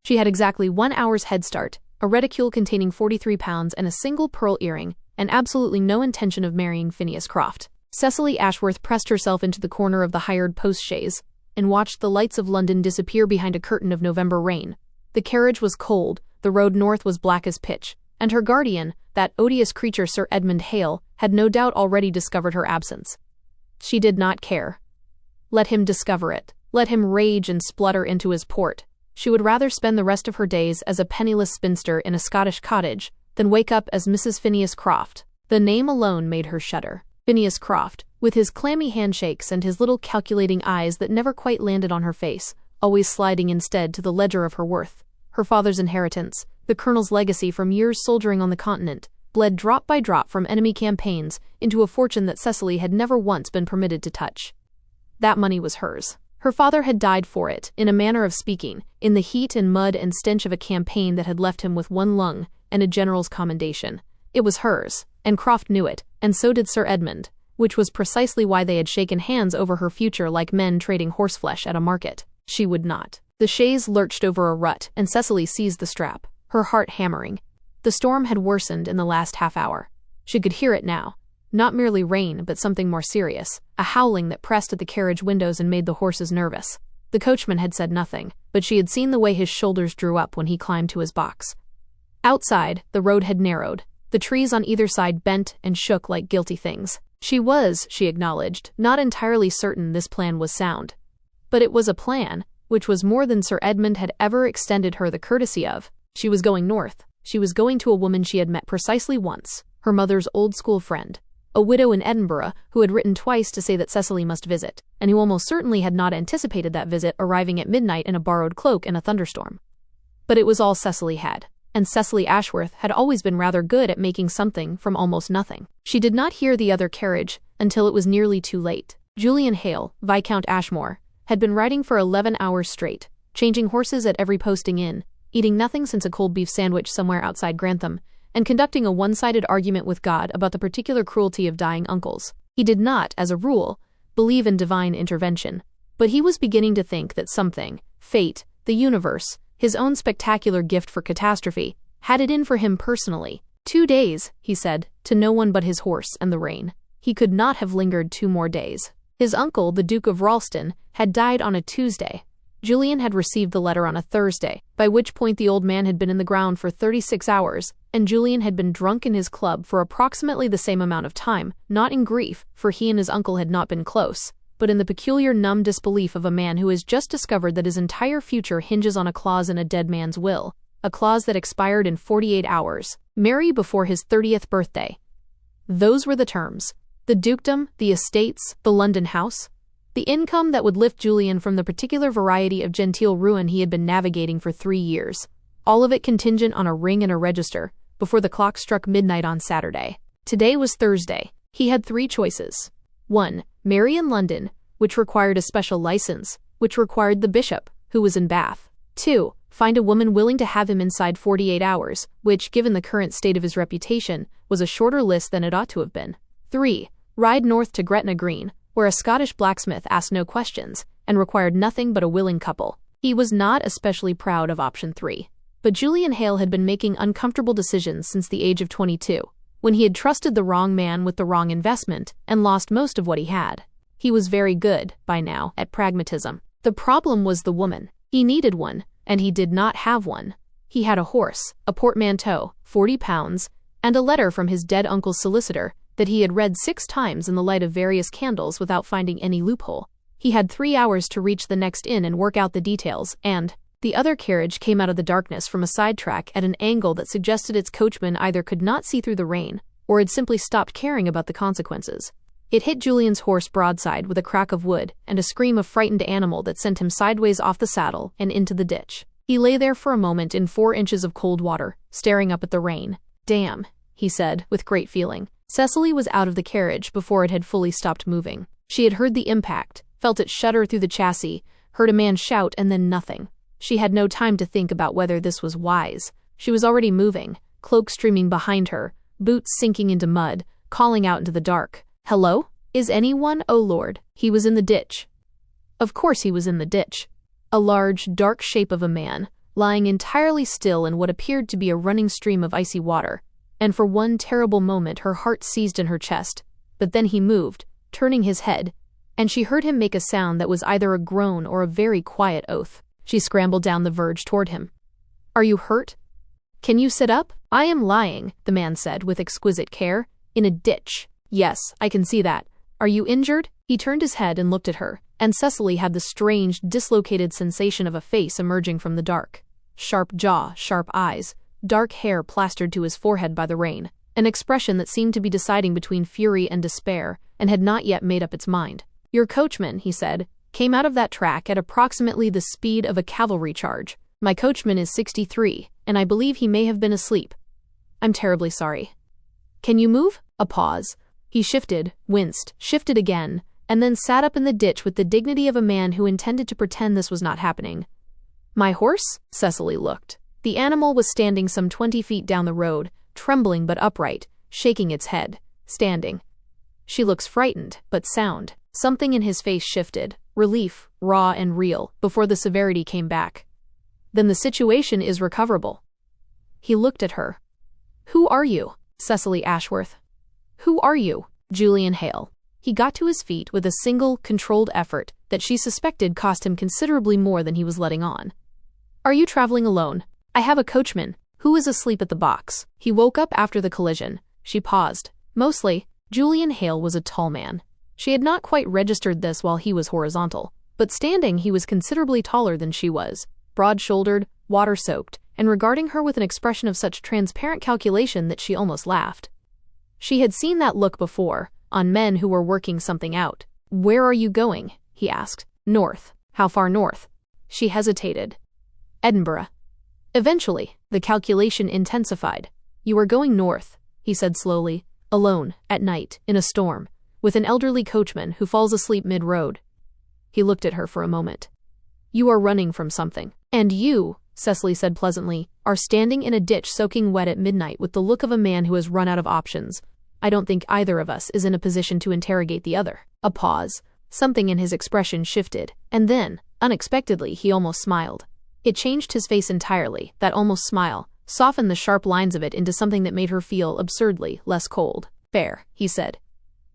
She had exactly 1 hour's head start, a reticule containing 43 pounds and a single pearl earring, and absolutely no intention of marrying Phineas Croft. Cecily Ashworth pressed herself into the corner of the hired post-chaise and watched the lights of London disappear behind a curtain of November rain. The carriage was cold, the road north was black as pitch, and her guardian, that odious creature Sir Edmund Hale, had no doubt already discovered her absence. She did not care. Let him discover it. Let him rage and splutter into his port. She would rather spend the rest of her days as a penniless spinster in a Scottish cottage than wake up as Mrs. Phineas Croft. The name alone made her shudder. Phineas Croft, with his clammy handshakes and his little calculating eyes that never quite landed on her face, always sliding instead to the ledger of her worth. Her father's inheritance, the colonel's legacy from years soldiering on the continent, bled drop by drop from enemy campaigns into a fortune that Cecily had never once been permitted to touch. That money was hers. Her father had died for it, in a manner of speaking, in the heat and mud and stench of a campaign that had left him with one lung and a general's commendation. It was hers, and Croft knew it, and so did Sir Edmund, which was precisely why they had shaken hands over her future like men trading horseflesh at a market. She would not. The chaise lurched over a rut, and Cecily seized the strap, her heart hammering. The storm had worsened in the last half hour. She could hear it now. Not merely rain, but something more serious, a howling that pressed at the carriage windows and made the horses nervous. The coachman had said nothing, but she had seen the way his shoulders drew up when he climbed to his box. Outside, the road had narrowed. The trees on either side bent and shook like guilty things. She acknowledged, not entirely certain this plan was sound. But it was a plan, which was more than Sir Edmund had ever extended her the courtesy of. She was going north. She was going to a woman she had met precisely once, her mother's old school friend. A widow in Edinburgh who had written twice to say that Cecily must visit, and who almost certainly had not anticipated that visit arriving at midnight in a borrowed cloak in a thunderstorm. But it was all Cecily had, and Cecily Ashworth had always been rather good at making something from almost nothing. She did not hear the other carriage until it was nearly too late. Julian Hale, Viscount Ashmore, had been riding for 11 hours straight, changing horses at every posting in, eating nothing since a cold beef sandwich somewhere outside Grantham, and conducting a one-sided argument with God about the particular cruelty of dying uncles. He did not, as a rule, believe in divine intervention, but he was beginning to think that something, fate, the universe, his own spectacular gift for catastrophe, had it in for him personally. 2 days, he said, to no one but his horse and the rain. He could not have lingered 2 more days. His uncle, the Duke of Ralston, had died on a Tuesday. Julian had received the letter on a Thursday, by which point the old man had been in the ground for 36 hours, and Julian had been drunk in his club for approximately the same amount of time, not in grief, for he and his uncle had not been close, but in the peculiar numb disbelief of a man who has just discovered that his entire future hinges on a clause in a dead man's will, a clause that expired in 48 hours, marry before his 30th birthday. Those were the terms. The dukedom, the estates, the London house. The income that would lift Julian from the particular variety of genteel ruin he had been navigating for 3 years. All of it contingent on a ring and a register, before the clock struck midnight on Saturday. Today was Thursday. He had 3 choices. 1. Marry in London, which required a special license, which required the bishop, who was in Bath. 2. Find a woman willing to have him inside 48 hours, which, given the current state of his reputation, was a shorter list than it ought to have been. 3. Ride north to Gretna Green, where a Scottish blacksmith asked no questions, and required nothing but a willing couple. He was not especially proud of option 3. But Julian Hale had been making uncomfortable decisions since the age of 22, when he had trusted the wrong man with the wrong investment, and lost most of what he had. He was very good, by now, at pragmatism. The problem was the woman. He needed one, and he did not have one. He had a horse, a portmanteau, 40 pounds, and a letter from his dead uncle's solicitor, that he had read 6 times in the light of various candles without finding any loophole. He had 3 hours to reach the next inn and work out the details, and the other carriage came out of the darkness from a side track at an angle that suggested its coachman either could not see through the rain, or had simply stopped caring about the consequences. It hit Julian's horse broadside with a crack of wood and a scream of frightened animal that sent him sideways off the saddle and into the ditch. He lay there for a moment in 4 inches of cold water, staring up at the rain. "Damn," he said, with great feeling. Cecily was out of the carriage before it had fully stopped moving. She had heard the impact, felt it shudder through the chassis, heard a man shout, and then nothing. She had no time to think about whether this was wise. She was already moving, cloak streaming behind her, boots sinking into mud, calling out into the dark. "Hello? Is anyone? Oh Lord." He was in the ditch. Of course he was in the ditch. A large, dark shape of a man, lying entirely still in what appeared to be a running stream of icy water, and for one terrible moment her heart seized in her chest. But then he moved, turning his head, and she heard him make a sound that was either a groan or a very quiet oath. She scrambled down the verge toward him. "Are you hurt? Can you sit up?" "I am lying," the man said with exquisite care, "in a ditch." "Yes, I can see that. Are you injured?" He turned his head and looked at her, and Cecily had the strange, dislocated sensation of a face emerging from the dark. Sharp jaw, sharp eyes, dark hair plastered to his forehead by the rain, an expression that seemed to be deciding between fury and despair, and had not yet made up its mind. "Your coachman," he said, "came out of that track at approximately the speed of a cavalry charge. My coachman is 63, and I believe he may have been asleep. I'm terribly sorry. Can you move?" A pause. He shifted, winced, shifted again, and then sat up in the ditch with the dignity of a man who intended to pretend this was not happening. "My horse?" Cecily looked. The animal was standing some 20 feet down the road, trembling but upright, shaking its head, standing. "She looks frightened, but sound." Something in his face shifted, relief, raw and real, before the severity came back. "Then the situation is recoverable." He looked at her. "Who are you?" "Cecily Ashworth." "Who are you?" "Julian Hale." He got to his feet with a single, controlled effort that she suspected cost him considerably more than he was letting on. "Are you traveling alone?" "I have a coachman, who is asleep at the box. He woke up after the collision." She paused. Mostly, Julian Hale was a tall man. She had not quite registered this while he was horizontal, but standing he was considerably taller than she was, broad-shouldered, water-soaked, and regarding her with an expression of such transparent calculation that she almost laughed. She had seen that look before, on men who were working something out. "Where are you going?" he asked. "North." "How far north?" She hesitated. "Edinburgh." Eventually, the calculation intensified. "You are going north," he said slowly, "alone, at night, in a storm, with an elderly coachman who falls asleep mid-road." He looked at her for a moment. "You are running from something." "And you," Cecily said pleasantly, "are standing in a ditch soaking wet at midnight with the look of a man who has run out of options. I don't think either of us is in a position to interrogate the other." A pause. Something in his expression shifted, and then, unexpectedly, he almost smiled. It changed his face entirely, that almost smile, softened the sharp lines of it into something that made her feel absurdly less cold. "Fair," he said.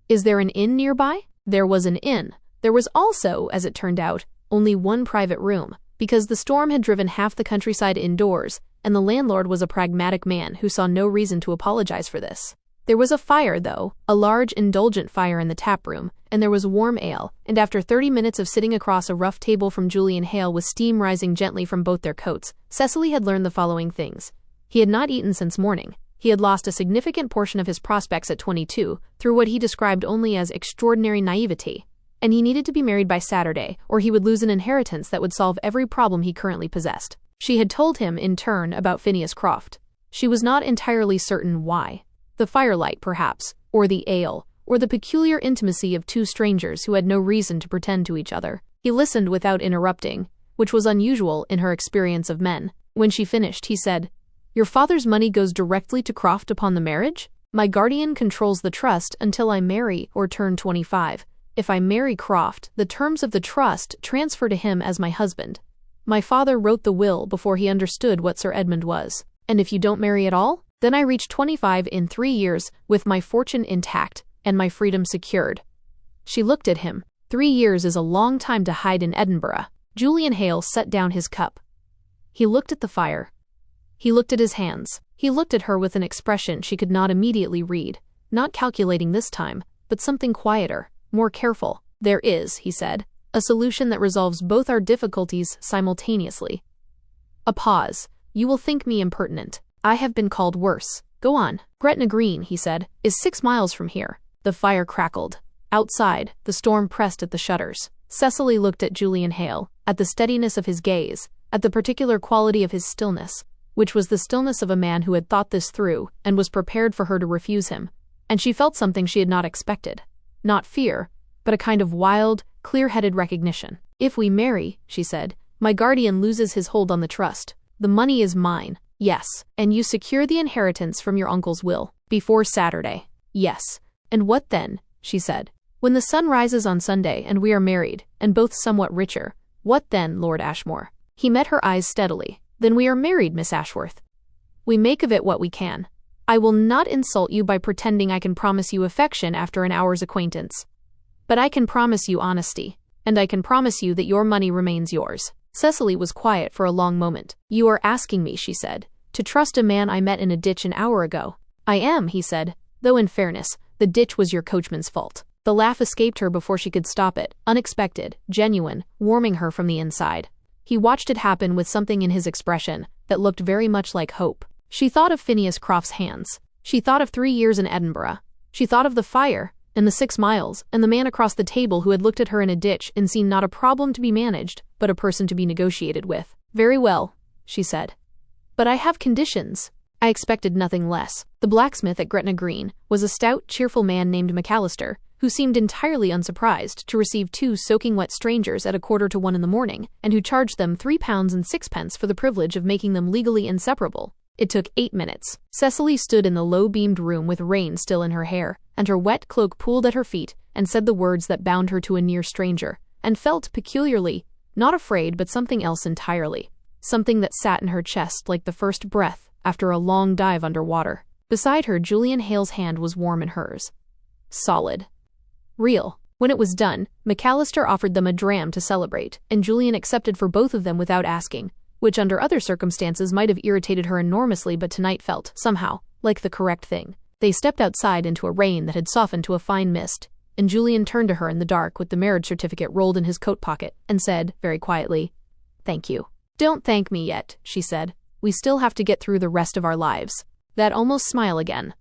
"Is there an inn nearby?" There was an inn. There was also, as it turned out, only one private room, because the storm had driven half the countryside indoors, and the landlord was a pragmatic man who saw no reason to apologize for this. There was a fire, though, a large, indulgent fire in the tap room, and there was warm ale, and after 30 minutes of sitting across a rough table from Julian Hale with steam rising gently from both their coats, Cecily had learned the following things. He had not eaten since morning. He had lost a significant portion of his prospects at 22 through what he described only as extraordinary naivety, and he needed to be married by Saturday, or he would lose an inheritance that would solve every problem he currently possessed. She had told him, in turn, about Phineas Croft. She was not entirely certain why. The firelight, perhaps, or the ale, or the peculiar intimacy of two strangers who had no reason to pretend to each other. He listened without interrupting, which was unusual in her experience of men. When she finished, he said, "Your father's money goes directly to Croft upon the marriage? My guardian controls the trust until I marry or turn 25. If I marry Croft, the terms of the trust transfer to him as my husband. My father wrote the will before he understood what Sir Edmund was. And if you don't marry at all? Then I reach 25 in 3 years with my fortune intact and my freedom secured." She looked at him. 3 years is a long time to hide in Edinburgh. Julian Hale set down his cup. He looked at the fire. He looked at his hands. He looked at her with an expression she could not immediately read, not calculating this time, but something quieter, more careful. "There is," he said, "a solution that resolves both our difficulties simultaneously." A pause. "You will think me impertinent. I have been called worse. Go on." "Gretna Green," he said, "is 6 miles from here." The fire crackled. Outside, the storm pressed at the shutters. Cecily looked at Julian Hale, at the steadiness of his gaze, at the particular quality of his stillness, which was the stillness of a man who had thought this through and was prepared for her to refuse him, and she felt something she had not expected. Not fear, but a kind of wild, clear-headed recognition. "If we marry," she said, "my guardian loses his hold on the trust. The money is mine." "Yes." "And you secure the inheritance from your uncle's will." "Before Saturday." "Yes." "And what then?" she said. "When the sun rises on Sunday and we are married, and both somewhat richer, what then, Lord Ashmore?" He met her eyes steadily. Then we are married, Miss Ashworth. We make of it what we can. I will not insult you by pretending I can promise you affection after an hour's acquaintance. But I can promise you honesty, and I can promise you that your money remains yours. Cecily was quiet for a long moment. You are asking me, she said, to trust a man I met in a ditch an hour ago. I am, he said, though in fairness, the ditch was your coachman's fault. The laugh escaped her before she could stop it, unexpected, genuine, warming her from the inside. He watched it happen with something in his expression that looked very much like hope. She thought of Phineas Croft's hands. She thought of 3 years in Edinburgh. She thought of the fire, and the 6 miles, and the man across the table who had looked at her in a ditch and seen not a problem to be managed, but a person to be negotiated with. Very well, she said. But I have conditions. I expected nothing less. The blacksmith at Gretna Green was a stout, cheerful man named McAllister, who seemed entirely unsurprised to receive 2 soaking wet strangers at 1:45 in the morning, and who charged them £3 and 6 for the privilege of making them legally inseparable. It took 8 minutes. Cecily stood in the low-beamed room with rain still in her hair, and her wet cloak pooled at her feet, and said the words that bound her to a near stranger, and felt peculiarly, not afraid but something else entirely. Something that sat in her chest like the first breath after a long dive under water. Beside her, Julian Hale's hand was warm in hers. Solid. Real. When it was done, McAllister offered them a dram to celebrate, and Julian accepted for both of them without asking, which under other circumstances might have irritated her enormously but tonight felt, somehow, like the correct thing. They stepped outside into a rain that had softened to a fine mist, and Julian turned to her in the dark with the marriage certificate rolled in his coat pocket, and said, very quietly, "Thank you." "Don't thank me yet," she said. "We still have to get through the rest of our lives." That almost smile again.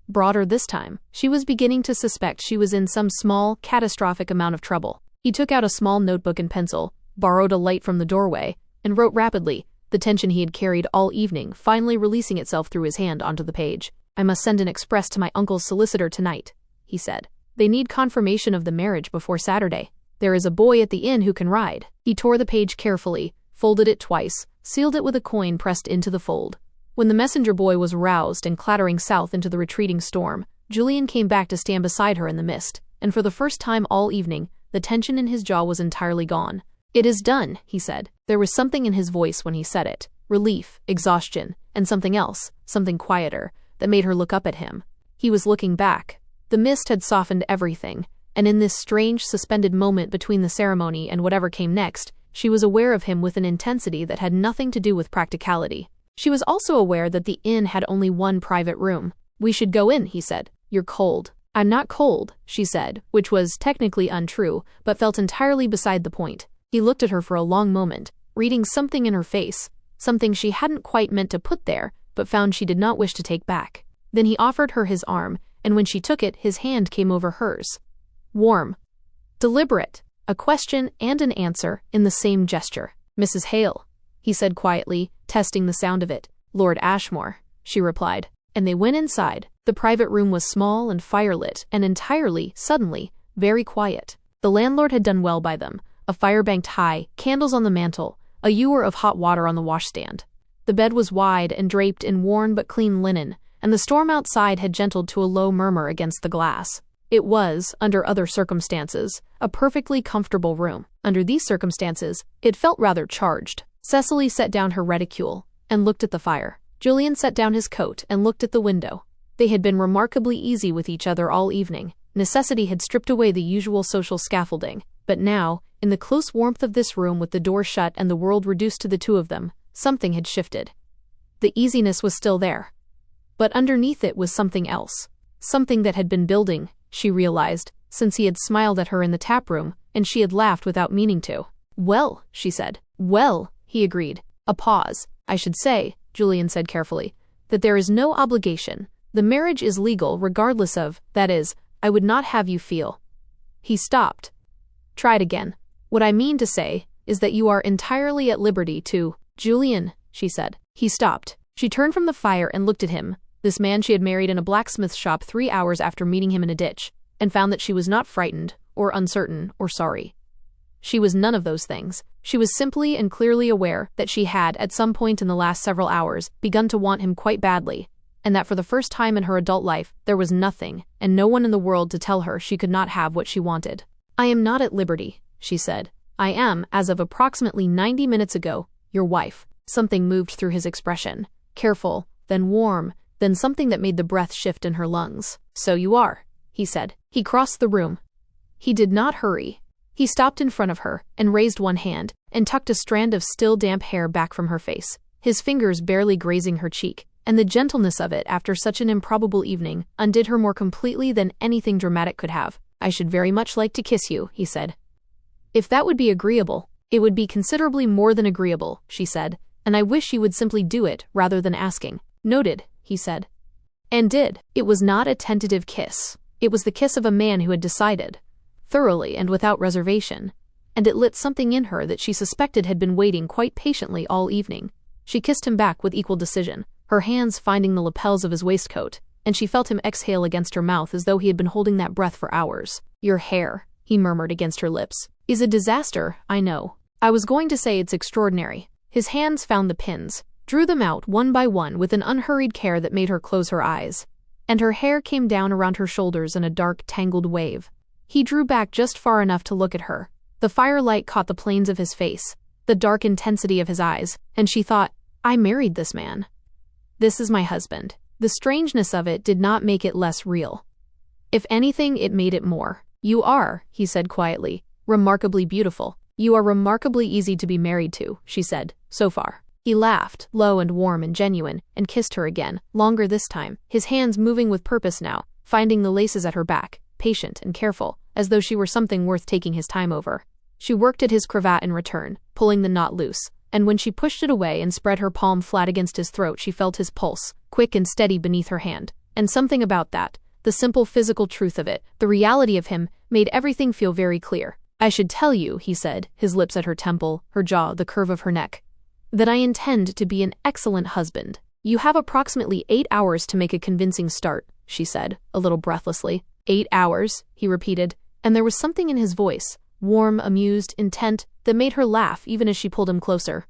Broader this time. She was beginning to suspect she was in some small, catastrophic amount of trouble. He took out a small notebook and pencil, borrowed a light from the doorway, and wrote rapidly, the tension he had carried all evening finally releasing itself through his hand onto the page. "I must send an express to my uncle's solicitor tonight," he said. "They need confirmation of the marriage before Saturday. There is a boy at the inn who can ride." He tore the page carefully, folded it twice, sealed it with a coin pressed into the fold. When the messenger boy was roused and clattering south into the retreating storm, Julian came back to stand beside her in the mist, and for the first time all evening, the tension in his jaw was entirely gone. "It is done," he said. There was something in his voice when he said it, relief, exhaustion, and something else, something quieter, that made her look up at him. He was looking back. The mist had softened everything, and in this strange suspended moment between the ceremony and whatever came next, she was aware of him with an intensity that had nothing to do with practicality. She was also aware that the inn had only one private room. "We should go in," he said. "You're cold." "I'm not cold," she said, which was technically untrue, but felt entirely beside the point. He looked at her for a long moment, reading something in her face, something she hadn't quite meant to put there, but found she did not wish to take back. Then he offered her his arm, and when she took it, his hand came over hers. Warm. Deliberate. A question and an answer in the same gesture. "Mrs. Hale," he said quietly, testing the sound of it. "Lord Ashmore," she replied, and they went inside. The private room was small and firelit, and entirely, suddenly, very quiet. The landlord had done well by them. A fire banked high, candles on the mantel, a ewer of hot water on the washstand. The bed was wide and draped in worn but clean linen, and the storm outside had gentled to a low murmur against the glass. It was, under other circumstances, a perfectly comfortable room. Under these circumstances, it felt rather charged. Cecily set down her reticule and looked at the fire. Julian set down his coat and looked at the window. They had been remarkably easy with each other all evening. Necessity had stripped away the usual social scaffolding, but now, in the close warmth of this room with the door shut and the world reduced to the two of them, something had shifted. The easiness was still there, but underneath it was something else. Something that had been building, she realized, since he had smiled at her in the tap room, and she had laughed without meaning to. "Well," she said. "Well," he agreed. A pause. "I should say," Julian said carefully, "that there is no obligation. The marriage is legal regardless of, that is, I would not have you feel." He stopped. "Tried again. What I mean to say is that you are entirely at liberty to—" "Julian," she said. He stopped. She turned from the fire and looked at him, this man she had married in a blacksmith shop 3 hours after meeting him in a ditch, and found that she was not frightened, or uncertain, or sorry. She was none of those things. She was simply and clearly aware that she had, at some point in the last several hours, begun to want him quite badly, and that for the first time in her adult life, there was nothing, and no one in the world to tell her she could not have what she wanted. "I am not at liberty," she said. "I am, as of approximately 90 minutes ago, your wife." Something moved through his expression. Careful, then warm, then something that made the breath shift in her lungs. "So you are," he said. He crossed the room. He did not hurry. He stopped in front of her and raised one hand and tucked a strand of still damp hair back from her face, his fingers barely grazing her cheek, and the gentleness of it after such an improbable evening undid her more completely than anything dramatic could have. "I should very much like to kiss you," he said. "If that would be agreeable." "It would be considerably more than agreeable," she said, "and I wish you would simply do it rather than asking." "Noted," he said. And did. It was not a tentative kiss. It was the kiss of a man who had decided, thoroughly and without reservation, and it lit something in her that she suspected had been waiting quite patiently all evening. She kissed him back with equal decision, her hands finding the lapels of his waistcoat, and she felt him exhale against her mouth as though he had been holding that breath for hours. "Your hair," he murmured against her lips, "is a disaster, I know. I was going to say it's extraordinary." His hands found the pins, drew them out one by one with an unhurried care that made her close her eyes, and her hair came down around her shoulders in a dark, tangled wave. He drew back just far enough to look at her. The firelight caught the planes of his face, the dark intensity of his eyes, and she thought, "I married this man. This is my husband." The strangeness of it did not make it less real. If anything, it made it more. "You are," he said quietly, "remarkably beautiful. You are remarkably easy to be married to," she said, "so far." He laughed, low and warm and genuine, and kissed her again, longer this time, his hands moving with purpose now, finding the laces at her back, patient and careful, as though she were something worth taking his time over. She worked at his cravat in return, pulling the knot loose, and when she pushed it away and spread her palm flat against his throat, she felt his pulse, quick and steady beneath her hand. And something about that, the simple physical truth of it, the reality of him, made everything feel very clear. "I should tell you," he said, his lips at her temple, her jaw, the curve of her neck, "that I intend to be an excellent husband." "You have approximately 8 hours to make a convincing start," she said, a little breathlessly. 8 hours, he repeated, and there was something in his voice, warm, amused, intent, that made her laugh even as she pulled him closer.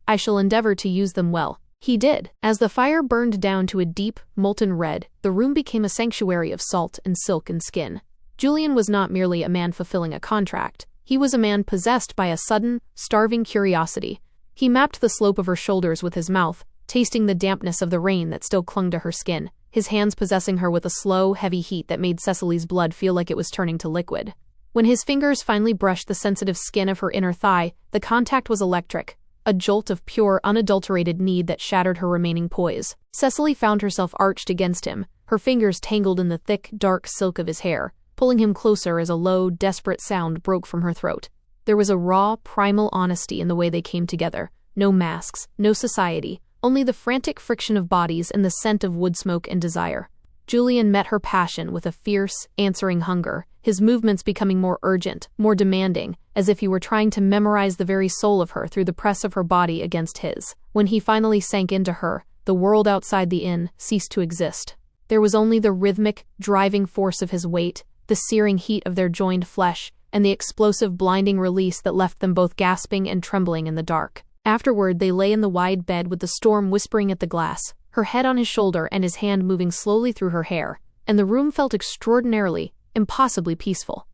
"I shall endeavor to use them well." He did. As the fire burned down to a deep, molten red, the room became a sanctuary of salt and silk and skin. Julian was not merely a man fulfilling a contract. He was a man possessed by a sudden, starving curiosity. He mapped the slope of her shoulders with his mouth, tasting the dampness of the rain that still clung to her skin, his hands possessing her with a slow, heavy heat that made Cecily's blood feel like it was turning to liquid. When his fingers finally brushed the sensitive skin of her inner thigh, the contact was electric, a jolt of pure, unadulterated need that shattered her remaining poise. Cecily found herself arched against him, her fingers tangled in the thick, dark silk of his hair, pulling him closer as a low, desperate sound broke from her throat. There was a raw, primal honesty in the way they came together. No masks, no society, only the frantic friction of bodies and the scent of wood smoke and desire. Julian met her passion with a fierce, answering hunger, his movements becoming more urgent, more demanding, as if he were trying to memorize the very soul of her through the press of her body against his. When he finally sank into her, the world outside the inn ceased to exist. There was only the rhythmic, driving force of his weight, the searing heat of their joined flesh, and the explosive, blinding release that left them both gasping and trembling in the dark. Afterward, they lay in the wide bed with the storm whispering at the glass, her head on his shoulder and his hand moving slowly through her hair, and the room felt extraordinarily, impossibly peaceful.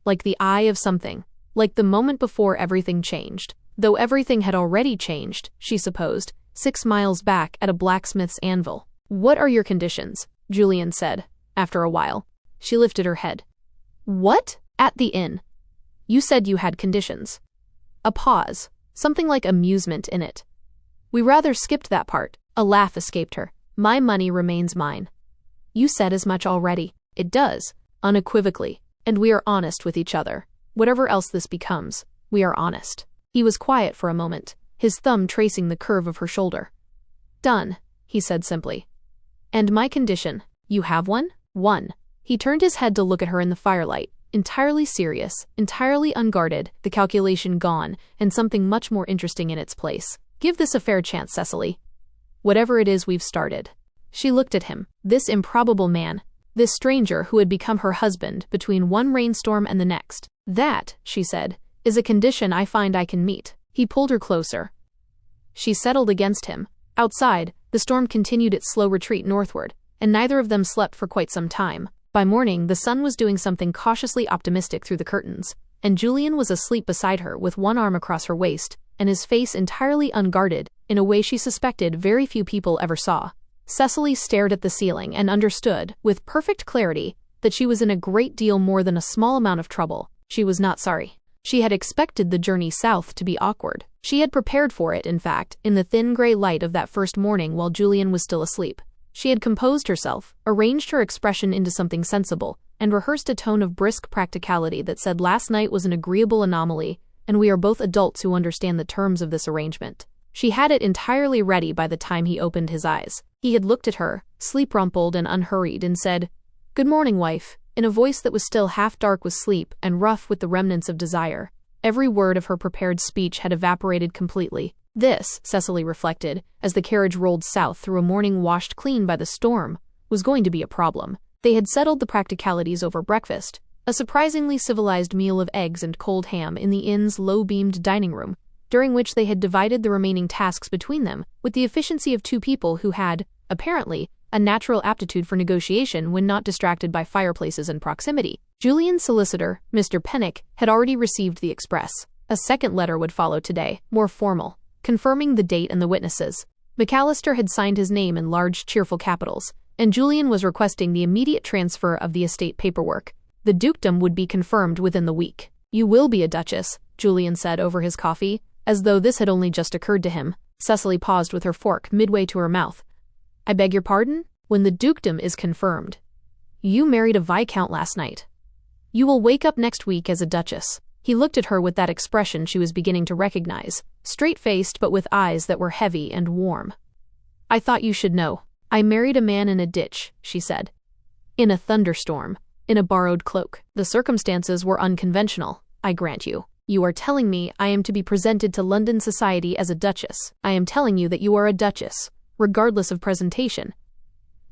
Like the eye of something, like the moment before everything changed. Though everything had already changed, she supposed, 6 miles back at a blacksmith's anvil. "What are your conditions?" Julian said, after a while. She lifted her head. "What?" "At the inn. You said you had conditions." A pause, something like amusement in it. "We rather skipped that part." A laugh escaped her. "My money remains mine." "You said as much already." "It does, unequivocally, and we are honest with each other. Whatever else this becomes, we are honest." He was quiet for a moment, his thumb tracing the curve of her shoulder. "Done," he said simply. "And my condition, you have one?" "One." He turned his head to look at her in the firelight, entirely serious, entirely unguarded, the calculation gone, and something much more interesting in its place. "Give this a fair chance, Cecily. Whatever it is we've started." She looked at him, this improbable man, this stranger who had become her husband between one rainstorm and the next. "That," she said, "is a condition I find I can meet." He pulled her closer. She settled against him. Outside, the storm continued its slow retreat northward, and neither of them slept for quite some time. By morning, the sun was doing something cautiously optimistic through the curtains, and Julian was asleep beside her with one arm across her waist, and his face entirely unguarded, in a way she suspected very few people ever saw. Cecily stared at the ceiling and understood, with perfect clarity, that she was in a great deal more than a small amount of trouble. She was not sorry. She had expected the journey south to be awkward. She had prepared for it, in fact, in the thin gray light of that first morning while Julian was still asleep. She had composed herself, arranged her expression into something sensible, and rehearsed a tone of brisk practicality that said last night was an agreeable anomaly, and we are both adults who understand the terms of this arrangement. She had it entirely ready by the time he opened his eyes. He had looked at her, sleep-rumpled and unhurried, and said, "Good morning, wife," in a voice that was still half dark with sleep and rough with the remnants of desire. Every word of her prepared speech had evaporated completely. This, Cecily reflected, as the carriage rolled south through a morning washed clean by the storm, was going to be a problem. They had settled the practicalities over breakfast, a surprisingly civilized meal of eggs and cold ham in the inn's low-beamed dining room, during which they had divided the remaining tasks between them with the efficiency of two people who had, apparently, a natural aptitude for negotiation when not distracted by fireplaces and proximity. Julian's solicitor, Mr. Pennick, had already received the express. A second letter would follow today, more formal, confirming the date and the witnesses. McAllister had signed his name in large, cheerful capitals, and Julian was requesting the immediate transfer of the estate paperwork. The dukedom would be confirmed within the week. "You will be a duchess," Julian said over his coffee, as though this had only just occurred to him. Cecily paused with her fork midway to her mouth. "I beg your pardon? When the dukedom is confirmed. You married a viscount last night. You will wake up next week as a duchess." He looked at her with that expression she was beginning to recognize, straight-faced but with eyes that were heavy and warm. "I thought you should know. I married a man in a ditch," she said. "In a thunderstorm. In a borrowed cloak. The circumstances were unconventional, I grant you. You are telling me I am to be presented to London society as a duchess. I am telling you that you are a duchess, regardless of presentation."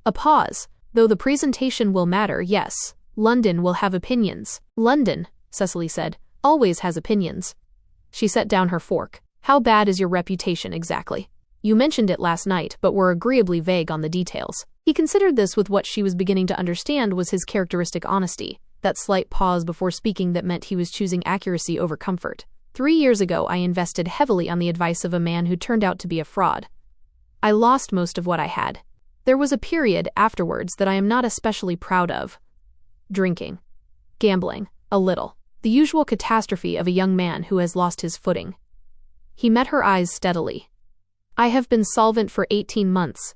A pause. "Though the presentation will matter, yes. London will have opinions." "London," Cecily said, "always has opinions." She set down her fork. "How bad is your reputation exactly? You mentioned it last night, but were agreeably vague on the details." He considered this with what she was beginning to understand was his characteristic honesty, that slight pause before speaking that meant he was choosing accuracy over comfort. 3 years ago I invested heavily on the advice of a man who turned out to be a fraud. I lost most of what I had. There was a period afterwards that I am not especially proud of. Drinking. Gambling. A little. The usual catastrophe of a young man who has lost his footing. He met her eyes steadily. "I have been solvent for 18 months.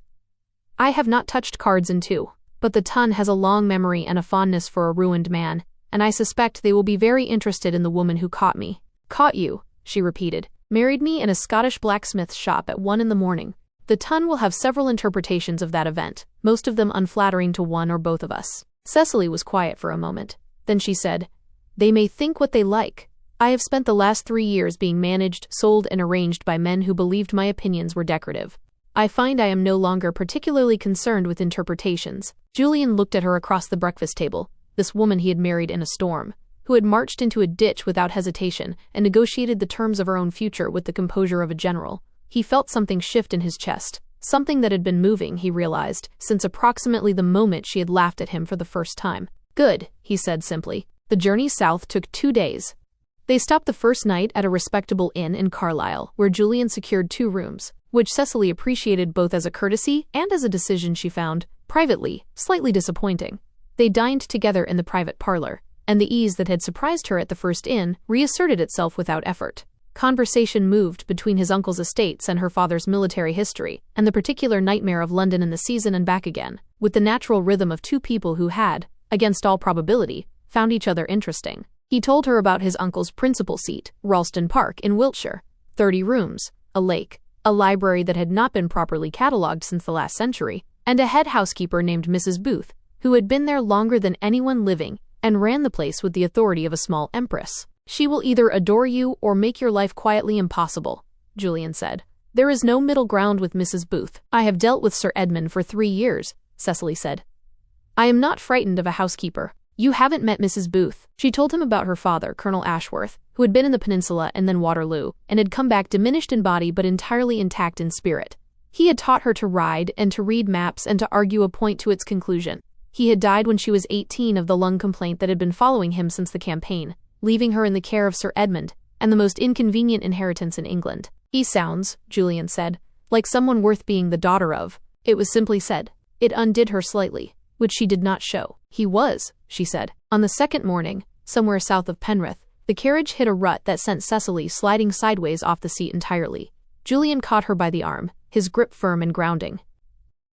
I have not touched cards in 2, but the ton has a long memory and a fondness for a ruined man, and I suspect they will be very interested in the woman who caught me." "Caught you," she repeated. "Married me in a Scottish blacksmith's shop at 1 a.m. The ton will have several interpretations of that event, most of them unflattering to one or both of us." Cecily was quiet for a moment. Then she said, "They may think what they like. I have spent the last 3 years being managed, sold, and arranged by men who believed my opinions were decorative. I find I am no longer particularly concerned with interpretations." Julian looked at her across the breakfast table, this woman he had married in a storm, who had marched into a ditch without hesitation and negotiated the terms of her own future with the composure of a general. He felt something shift in his chest, something that had been moving, he realized, since approximately the moment she had laughed at him for the first time. "Good," he said simply. The journey south took 2 days. They stopped the first night at a respectable inn in Carlisle, where Julian secured 2 rooms, which Cecily appreciated both as a courtesy and as a decision she found, privately, slightly disappointing. They dined together in the private parlor, and the ease that had surprised her at the first inn reasserted itself without effort. Conversation moved between his uncle's estates and her father's military history, and the particular nightmare of London in the season and back again, with the natural rhythm of 2 people who had, against all probability, found each other interesting. He told her about his uncle's principal seat, Ralston Park in Wiltshire, 30 rooms, a lake, a library that had not been properly catalogued since the last century, and a head housekeeper named Mrs. Booth, who had been there longer than anyone living and ran the place with the authority of a small empress. "She will either adore you or make your life quietly impossible," Julian said. "There is no middle ground with Mrs. Booth." "I have dealt with Sir Edmund for 3 years, Cecily said. "I am not frightened of a housekeeper." "You haven't met Mrs. Booth." She told him about her father, Colonel Ashworth, who had been in the Peninsula and then Waterloo, and had come back diminished in body but entirely intact in spirit. He had taught her to ride and to read maps and to argue a point to its conclusion. He had died when she was 18 of the lung complaint that had been following him since the campaign, leaving her in the care of Sir Edmund, and the most inconvenient inheritance in England. He sounds, Julian said, like someone worth being the daughter of. It was simply said. It undid her slightly, which she did not show. He was, she said. On the second morning, somewhere south of Penrith, the carriage hit a rut that sent Cecily sliding sideways off the seat entirely. Julian caught her by the arm, his grip firm and grounding.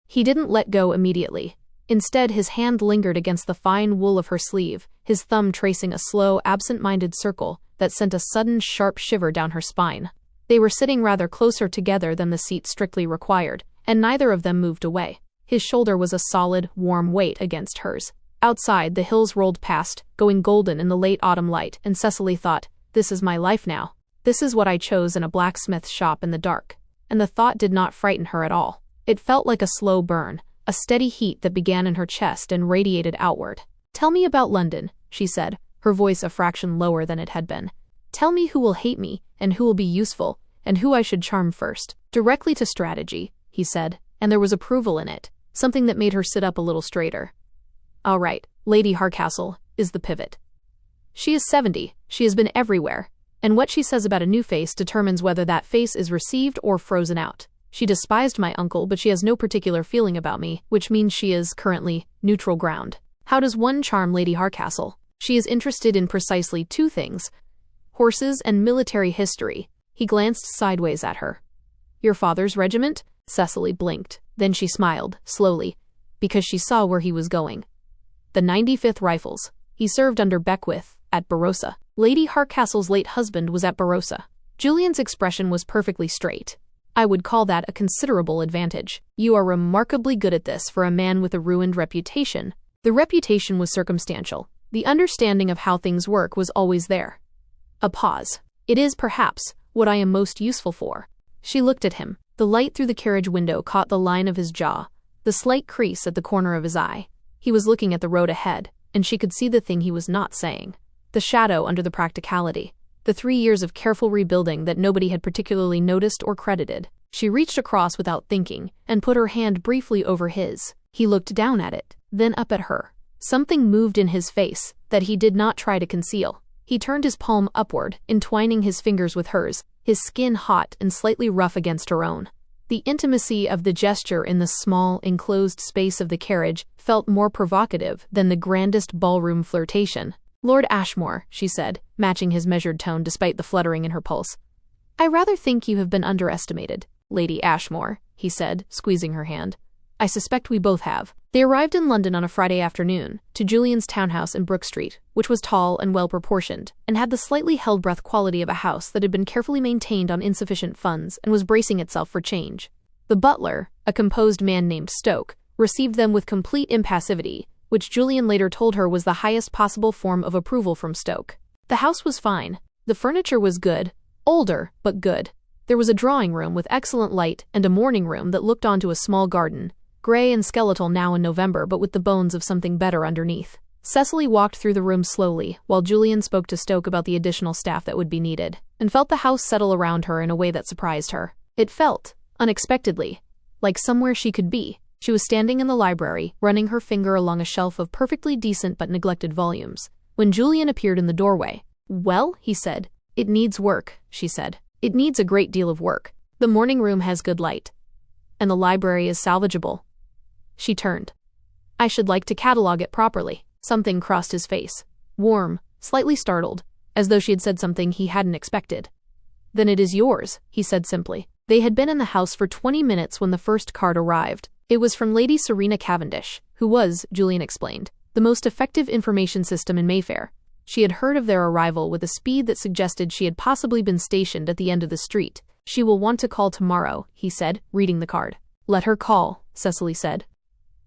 He didn't let go immediately. Instead, his hand lingered against the fine wool of her sleeve, his thumb tracing a slow, absent-minded circle that sent a sudden, sharp shiver down her spine. They were sitting rather closer together than the seat strictly required, and neither of them moved away. His shoulder was a solid, warm weight against hers. Outside, the hills rolled past, going golden in the late autumn light, and Cecily thought, "This is my life now. This is what I chose in a blacksmith's shop in the dark." And the thought did not frighten her at all. It felt like a slow burn, a steady heat that began in her chest and radiated outward. "Tell me about London," she said, her voice a fraction lower than it had been. "Tell me who will hate me, and who will be useful, and who I should charm first." "Directly to strategy," he said, and there was approval in it, something that made her sit up a little straighter. "All right, Lady Hardcastle is the pivot. She is 70, she has been everywhere, and what she says about a new face determines whether that face is received or frozen out. She despised my uncle, but she has no particular feeling about me, which means she is, currently, neutral ground. How does one charm Lady Hardcastle? She is interested in precisely two things: horses and military history." He glanced sideways at her. "Your father's regiment?" Cecily blinked. Then she smiled, slowly, because she saw where he was going. "The 95th Rifles. He served under Beckwith, at Barossa. Lady Hardcastle's late husband was at Barossa." Julian's expression was perfectly straight. "I would call that a considerable advantage. You are remarkably good at this for a man with a ruined reputation." The reputation was circumstantial. The understanding of how things work was always there. A pause. "It is, perhaps, what I am most useful for." She looked at him. The light through the carriage window caught the line of his jaw, the slight crease at the corner of his eye. He was looking at the road ahead, and she could see the thing he was not saying. The shadow under the practicality. The 3 years of careful rebuilding that nobody had particularly noticed or credited. She reached across without thinking, and put her hand briefly over his. He looked down at it, then up at her. Something moved in his face that he did not try to conceal. He turned his palm upward, entwining his fingers with hers, his skin hot and slightly rough against her own. The intimacy of the gesture in the small, enclosed space of the carriage felt more provocative than the grandest ballroom flirtation. "Lord Ashmore," she said, matching his measured tone despite the fluttering in her pulse. "I rather think you have been underestimated, Lady Ashmore," he said, squeezing her hand. "I suspect we both have." They arrived in London on a Friday afternoon, to Julian's townhouse in Brook Street, which was tall and well-proportioned, and had the slightly held-breath quality of a house that had been carefully maintained on insufficient funds and was bracing itself for change. The butler, a composed man named Stoke, received them with complete impassivity, which Julian later told her was the highest possible form of approval from Stoke. The house was fine. The furniture was good, older, but good. There was a drawing room with excellent light and a morning room that looked onto a small garden, gray and skeletal now in November, but with the bones of something better underneath. Cecily walked through the room slowly, while Julian spoke to Stoke about the additional staff that would be needed, and felt the house settle around her in a way that surprised her. It felt, unexpectedly, like somewhere she could be. She was standing in the library, running her finger along a shelf of perfectly decent but neglected volumes, when Julian appeared in the doorway. "Well," he said. "It needs work," she said. "It needs a great deal of work. The morning room has good light, and the library is salvageable." She turned. "I should like to catalogue it properly." Something crossed his face. Warm, slightly startled, as though she had said something he hadn't expected. "Then it is yours," he said simply. They had been in the house for 20 minutes when the first card arrived. It was from Lady Serena Cavendish, who was, Julian explained, the most effective information system in Mayfair. She had heard of their arrival with a speed that suggested she had possibly been stationed at the end of the street. "She will want to call tomorrow," he said, reading the card. "Let her call," Cecily said.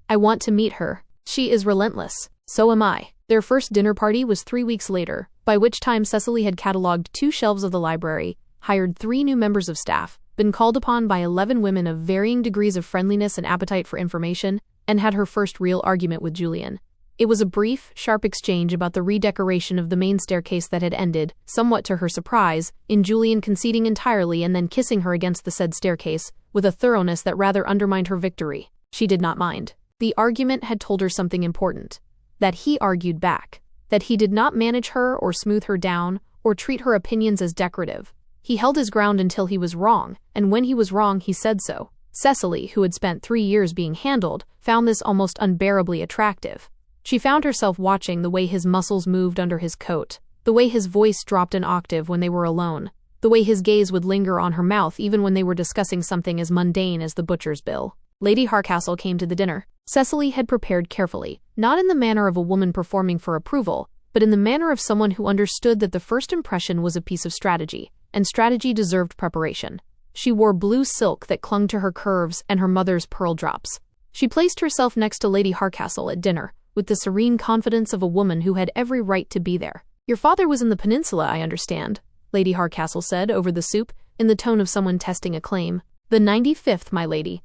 "I want to meet her. She is relentless. So am I." Their first dinner party was 3 weeks later, by which time Cecily had catalogued 2 shelves of the library, hired 3 new members of staff, been called upon by 11 women of varying degrees of friendliness and appetite for information, and had her first real argument with Julian. It was a brief, sharp exchange about the redecoration of the main staircase that had ended, somewhat to her surprise, in Julian conceding entirely and then kissing her against the said staircase, with a thoroughness that rather undermined her victory. She did not mind. The argument had told her something important. That he argued back. That he did not manage her or smooth her down or treat her opinions as decorative. He held his ground until he was wrong, and when he was wrong he said so. Cecily, who had spent 3 years being handled, found this almost unbearably attractive. She found herself watching the way his muscles moved under his coat, the way his voice dropped an octave when they were alone, the way his gaze would linger on her mouth even when they were discussing something as mundane as the butcher's bill. Lady Hardcastle came to the dinner. Cecily had prepared carefully, not in the manner of a woman performing for approval, but in the manner of someone who understood that the first impression was a piece of strategy, and strategy deserved preparation. She wore blue silk that clung to her curves and her mother's pearl drops. She placed herself next to Lady Hardcastle at dinner, with the serene confidence of a woman who had every right to be there. "Your father was in the peninsula, I understand," Lady Hardcastle said over the soup, in the tone of someone testing a claim. "The 95th, my lady."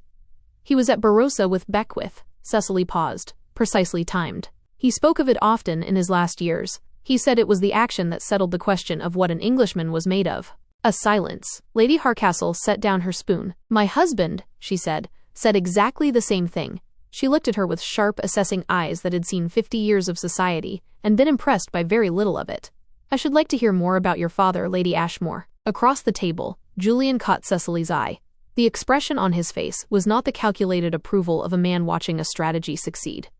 "He was at Barossa with Beckwith." Cecily paused, precisely timed. "He spoke of it often in his last years. He said it was the action that settled the question of what an Englishman was made of." A silence. Lady Hardcastle set down her spoon. "My husband," she said exactly the same thing. She looked at her with sharp, assessing eyes that had seen 50 years of society and been impressed by very little of it. "I should like to hear more about your father, Lady Ashmore." Across the table, Julian caught Cecily's eye. The expression on his face was not the calculated approval of a man watching a strategy succeed.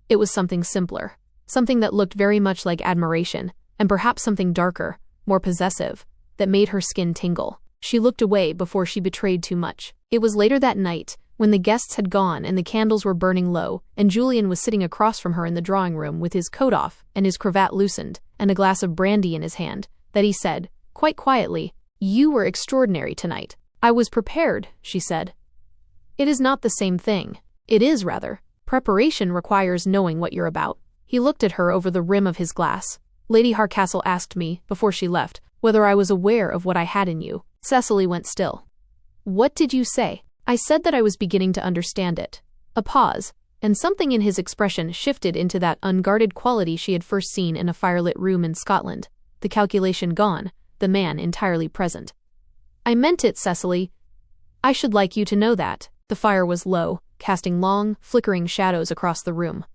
It was something simpler, something that looked very much like admiration, and perhaps something darker, more possessive, that made her skin tingle. She looked away before she betrayed too much. It was later that night, when the guests had gone and the candles were burning low, and Julian was sitting across from her in the drawing room with his coat off and his cravat loosened and a glass of brandy in his hand, that he said, quite quietly, "You were extraordinary tonight." "I was prepared," she said. "It is not the same thing." "It is, rather. Preparation requires knowing what you're about." He looked at her over the rim of his glass. "Lady Hardcastle asked me, before she left, whether I was aware of what I had in you." Cecily went still. "What did you say?" "I said that I was beginning to understand it." A pause, and something in his expression shifted into that unguarded quality she had first seen in a firelit room in Scotland, the calculation gone, the man entirely present. "I meant it, Cecily. I should like you to know that." The fire was low, casting long, flickering shadows across the room.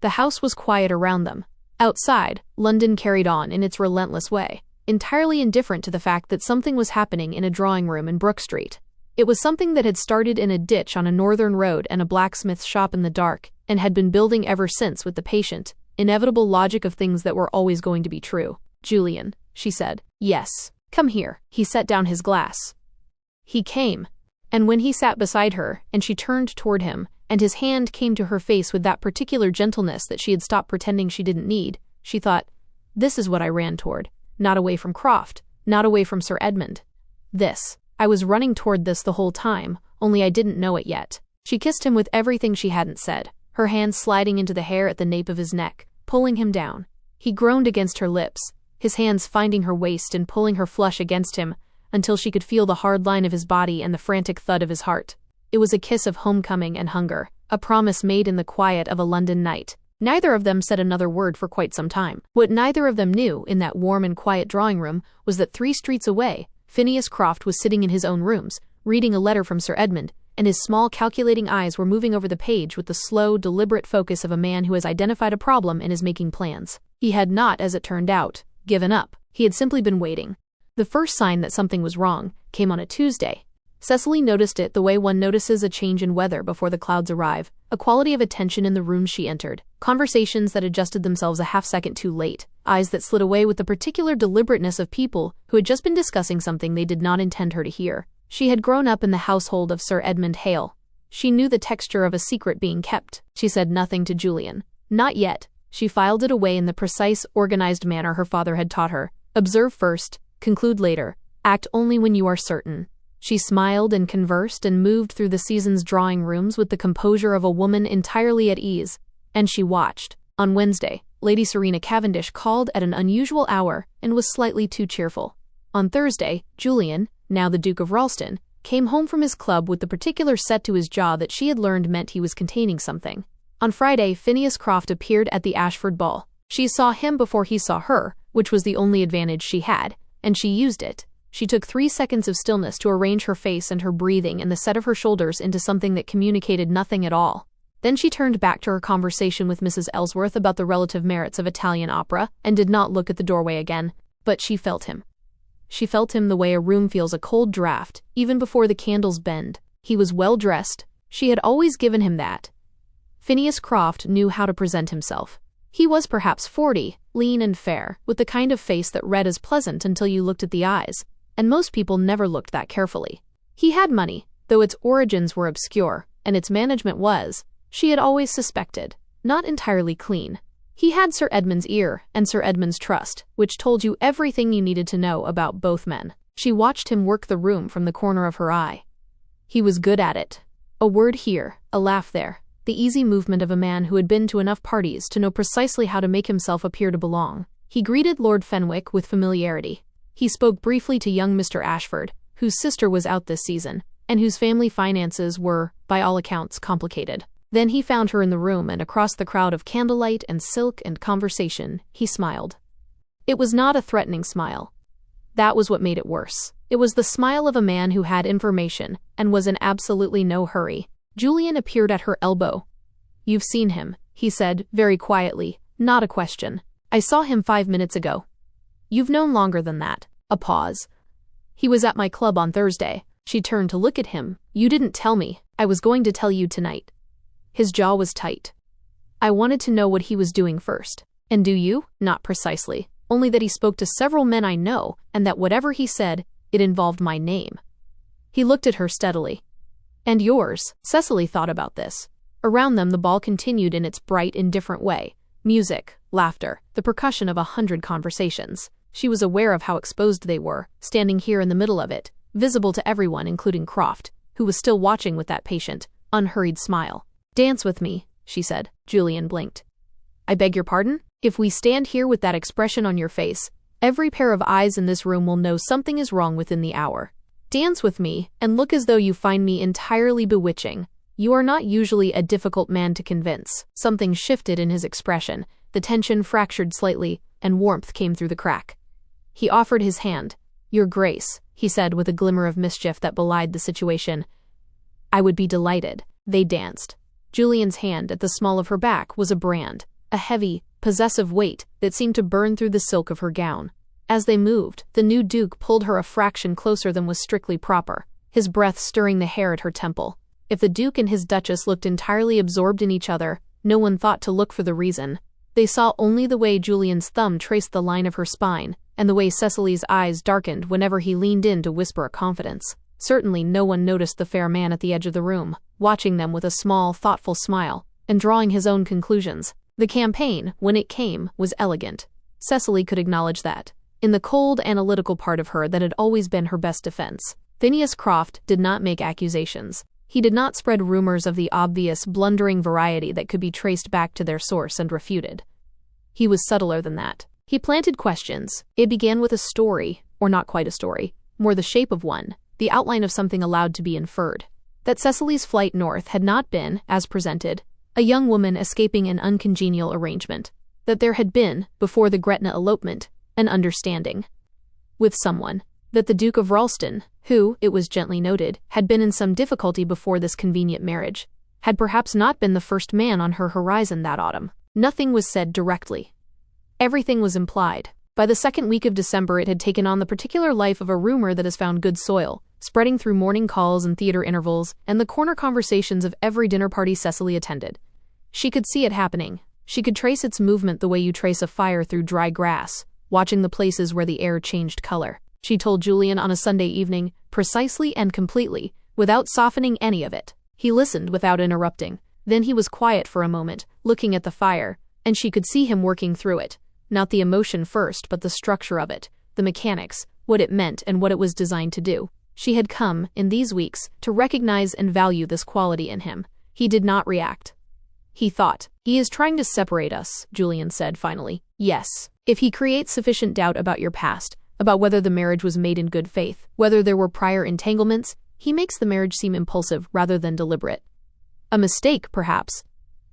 The house was quiet around them. Outside, London carried on in its relentless way, entirely indifferent to the fact that something was happening in a drawing room in Brook Street. It was something that had started in a ditch on a northern road and a blacksmith's shop in the dark, and had been building ever since with the patient, inevitable logic of things that were always going to be true. "Julian," she said. "Yes. Come here." He set down his glass. He came, and when he sat beside her, and she turned toward him, and his hand came to her face with that particular gentleness that she had stopped pretending she didn't need, she thought, "This is what I ran toward. Not away from Croft, not away from Sir Edmund. This. I was running toward this the whole time, only I didn't know it yet." She kissed him with everything she hadn't said, her hand sliding into the hair at the nape of his neck, pulling him down. He groaned against her lips, his hands finding her waist and pulling her flush against him, until she could feel the hard line of his body and the frantic thud of his heart. It was a kiss of homecoming and hunger, a promise made in the quiet of a London night. Neither of them said another word for quite some time. What neither of them knew in that warm and quiet drawing room was that 3 streets away, Phineas Croft was sitting in his own rooms, reading a letter from Sir Edmund, and his small calculating eyes were moving over the page with the slow, deliberate focus of a man who has identified a problem and is making plans. He had not, as it turned out, given up. He had simply been waiting. The first sign that something was wrong came on a Tuesday. Cecily noticed it the way one notices a change in weather before the clouds arrive, a quality of attention in the rooms she entered, conversations that adjusted themselves a half-second too late, eyes that slid away with the particular deliberateness of people who had just been discussing something they did not intend her to hear. She had grown up in the household of Sir Edmund Hale. She knew the texture of a secret being kept. She said nothing to Julian. Not yet. She filed it away in the precise, organized manner her father had taught her. Observe first, conclude later, act only when you are certain. She smiled and conversed and moved through the season's drawing rooms with the composure of a woman entirely at ease. And she watched. On Wednesday, Lady Serena Cavendish called at an unusual hour and was slightly too cheerful. On Thursday, Julian, now the Duke of Ralston, came home from his club with the particular set to his jaw that she had learned meant he was containing something. On Friday, Phineas Croft appeared at the Ashford ball. She saw him before he saw her, which was the only advantage she had, and she used it. She took 3 seconds of stillness to arrange her face and her breathing and the set of her shoulders into something that communicated nothing at all. Then she turned back to her conversation with Mrs. Ellsworth about the relative merits of Italian opera, and did not look at the doorway again. But she felt him. She felt him the way a room feels a cold draft, even before the candles bend. He was well-dressed. She had always given him that. Phineas Croft knew how to present himself. He was perhaps 40, lean and fair, with the kind of face that read as pleasant until you looked at the eyes, and most people never looked that carefully. He had money, though its origins were obscure, and its management was, she had always suspected, not entirely clean. He had Sir Edmund's ear and Sir Edmund's trust, which told you everything you needed to know about both men. She watched him work the room from the corner of her eye. He was good at it. A word here, a laugh there, the easy movement of a man who had been to enough parties to know precisely how to make himself appear to belong. He greeted Lord Fenwick with familiarity. He spoke briefly to young Mr. Ashford, whose sister was out this season, and whose family finances were, by all accounts, complicated. Then he found her in the room, and across the crowd of candlelight and silk and conversation, he smiled. It was not a threatening smile. That was what made it worse. It was the smile of a man who had information and was in absolutely no hurry. Julian appeared at her elbow. "You've seen him," he said, very quietly, not a question. "I saw him 5 minutes ago." "You've known longer than that." A pause. "He was at my club on Thursday." She turned to look at him. "You didn't tell me. I was going to tell you tonight." His jaw was tight. "I wanted to know what he was doing first." "And do you?" "Not precisely. Only that he spoke to several men I know, and that whatever he said, it involved my name." He looked at her steadily. "And yours?" Cecily thought about this. Around them the ball continued in its bright, indifferent way. Music, laughter, the percussion of 100 conversations. She was aware of how exposed they were, standing here in the middle of it, visible to everyone including Croft, who was still watching with that patient, unhurried smile. "Dance with me," she said. Julian blinked. "I beg your pardon? If we stand here with that expression on your face, every pair of eyes in this room will know something is wrong within the hour. Dance with me, and look as though you find me entirely bewitching. You are not usually a difficult man to convince." Something shifted in his expression, the tension fractured slightly, and warmth came through the crack. He offered his hand. "Your Grace," he said with a glimmer of mischief that belied the situation. "I would be delighted." They danced. Julian's hand at the small of her back was a brand, a heavy, possessive weight that seemed to burn through the silk of her gown. As they moved, the new Duke pulled her a fraction closer than was strictly proper, his breath stirring the hair at her temple. If the Duke and his Duchess looked entirely absorbed in each other, no one thought to look for the reason. They saw only the way Julian's thumb traced the line of her spine, and the way Cecily's eyes darkened whenever he leaned in to whisper a confidence. Certainly no one noticed the fair man at the edge of the room, watching them with a small, thoughtful smile, and drawing his own conclusions. The campaign, when it came, was elegant. Cecily could acknowledge that. In the cold, analytical part of her that had always been her best defense. Phineas Croft did not make accusations. He did not spread rumors of the obvious, blundering variety that could be traced back to their source and refuted. He was subtler than that. He planted questions. It began with a story, or not quite a story, more the shape of one, the outline of something allowed to be inferred. That Cecily's flight north had not been, as presented, a young woman escaping an uncongenial arrangement. That there had been, before the Gretna elopement, an understanding with someone. That the Duke of Ralston, who, it was gently noted, had been in some difficulty before this convenient marriage, had perhaps not been the first man on her horizon that autumn. Nothing was said directly. Everything was implied. By the second week of December it had taken on the particular life of a rumor that has found good soil, spreading through morning calls and theater intervals, and the corner conversations of every dinner party Cecily attended. She could see it happening. She could trace its movement the way you trace a fire through dry grass, watching the places where the air changed color. She told Julian on a Sunday evening, precisely and completely, without softening any of it. He listened without interrupting. Then he was quiet for a moment, looking at the fire, and she could see him working through it. Not the emotion first, but the structure of it, the mechanics, what it meant and what it was designed to do. She had come, in these weeks, to recognize and value this quality in him. He did not react. He thought. "He is trying to separate us," Julian said finally. "Yes. If he creates sufficient doubt about your past, about whether the marriage was made in good faith, whether there were prior entanglements, he makes the marriage seem impulsive rather than deliberate. A mistake, perhaps."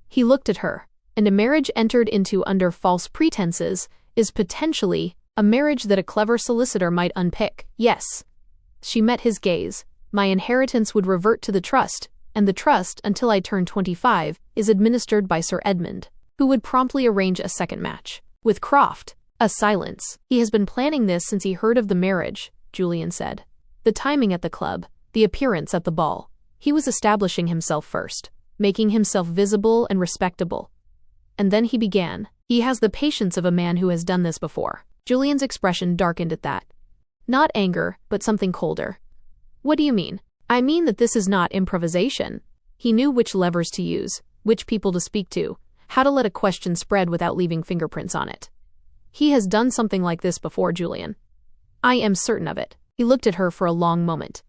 He looked at her. "And a marriage entered into under false pretenses is potentially a marriage that a clever solicitor might unpick." "Yes." She met his gaze. "My inheritance would revert to the trust, and the trust, until I turn 25, is administered by Sir Edmund, who would promptly arrange a second match with Croft." A silence. He has been planning this since he heard of the marriage, Julian said. The timing at the club, the appearance at the ball. He was establishing himself first, making himself visible and respectable. And then he began. He has the patience of a man who has done this before. Julian's expression darkened at that. Not anger, but something colder. What do you mean? I mean that this is not improvisation. He knew which levers to use, which people to speak to, how to let a question spread without leaving fingerprints on it. He has done something like this before, Julian. I am certain of it. He looked at her for a long moment.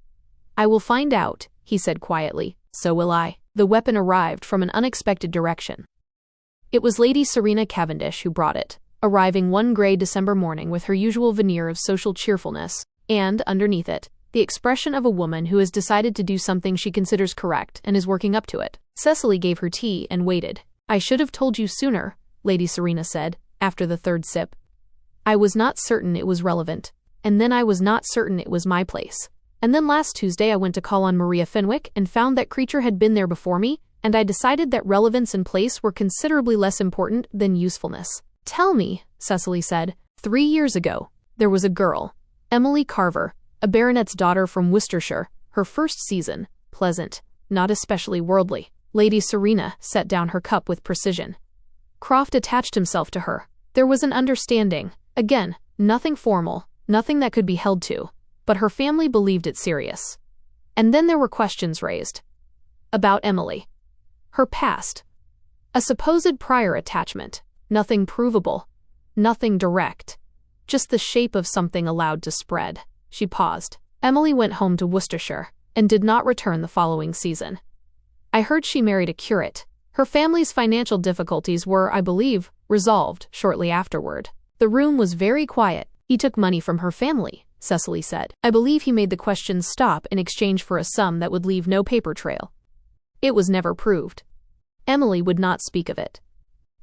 I will find out, he said quietly. So will I. The weapon arrived from an unexpected direction. It was Lady Serena Cavendish who brought it, arriving one gray December morning with her usual veneer of social cheerfulness, and, underneath it, the expression of a woman who has decided to do something she considers correct and is working up to it. Cecily gave her tea and waited. I should have told you sooner, Lady Serena said, after the third sip. I was not certain it was relevant, and then I was not certain it was my place. And then last Tuesday I went to call on Maria Fenwick and found that creature had been there before me, and I decided that relevance and place were considerably less important than usefulness. Tell me, Cecily said. 3 years ago, there was a girl, Emily Carver, a baronet's daughter from Worcestershire, her first season, pleasant, not especially worldly. Lady Serena set down her cup with precision. Croft attached himself to her. There was an understanding. Again, nothing formal, nothing that could be held to, but her family believed it serious. And then there were questions raised. About Emily. Her past. A supposed prior attachment. Nothing provable. Nothing direct. Just the shape of something allowed to spread. She paused. Emily went home to Worcestershire and did not return the following season. I heard she married a curate. Her family's financial difficulties were, I believe, resolved shortly afterward. The room was very quiet. He took money from her family, Cecily said. I believe he made the questions stop in exchange for a sum that would leave no paper trail. It was never proved. Emily would not speak of it.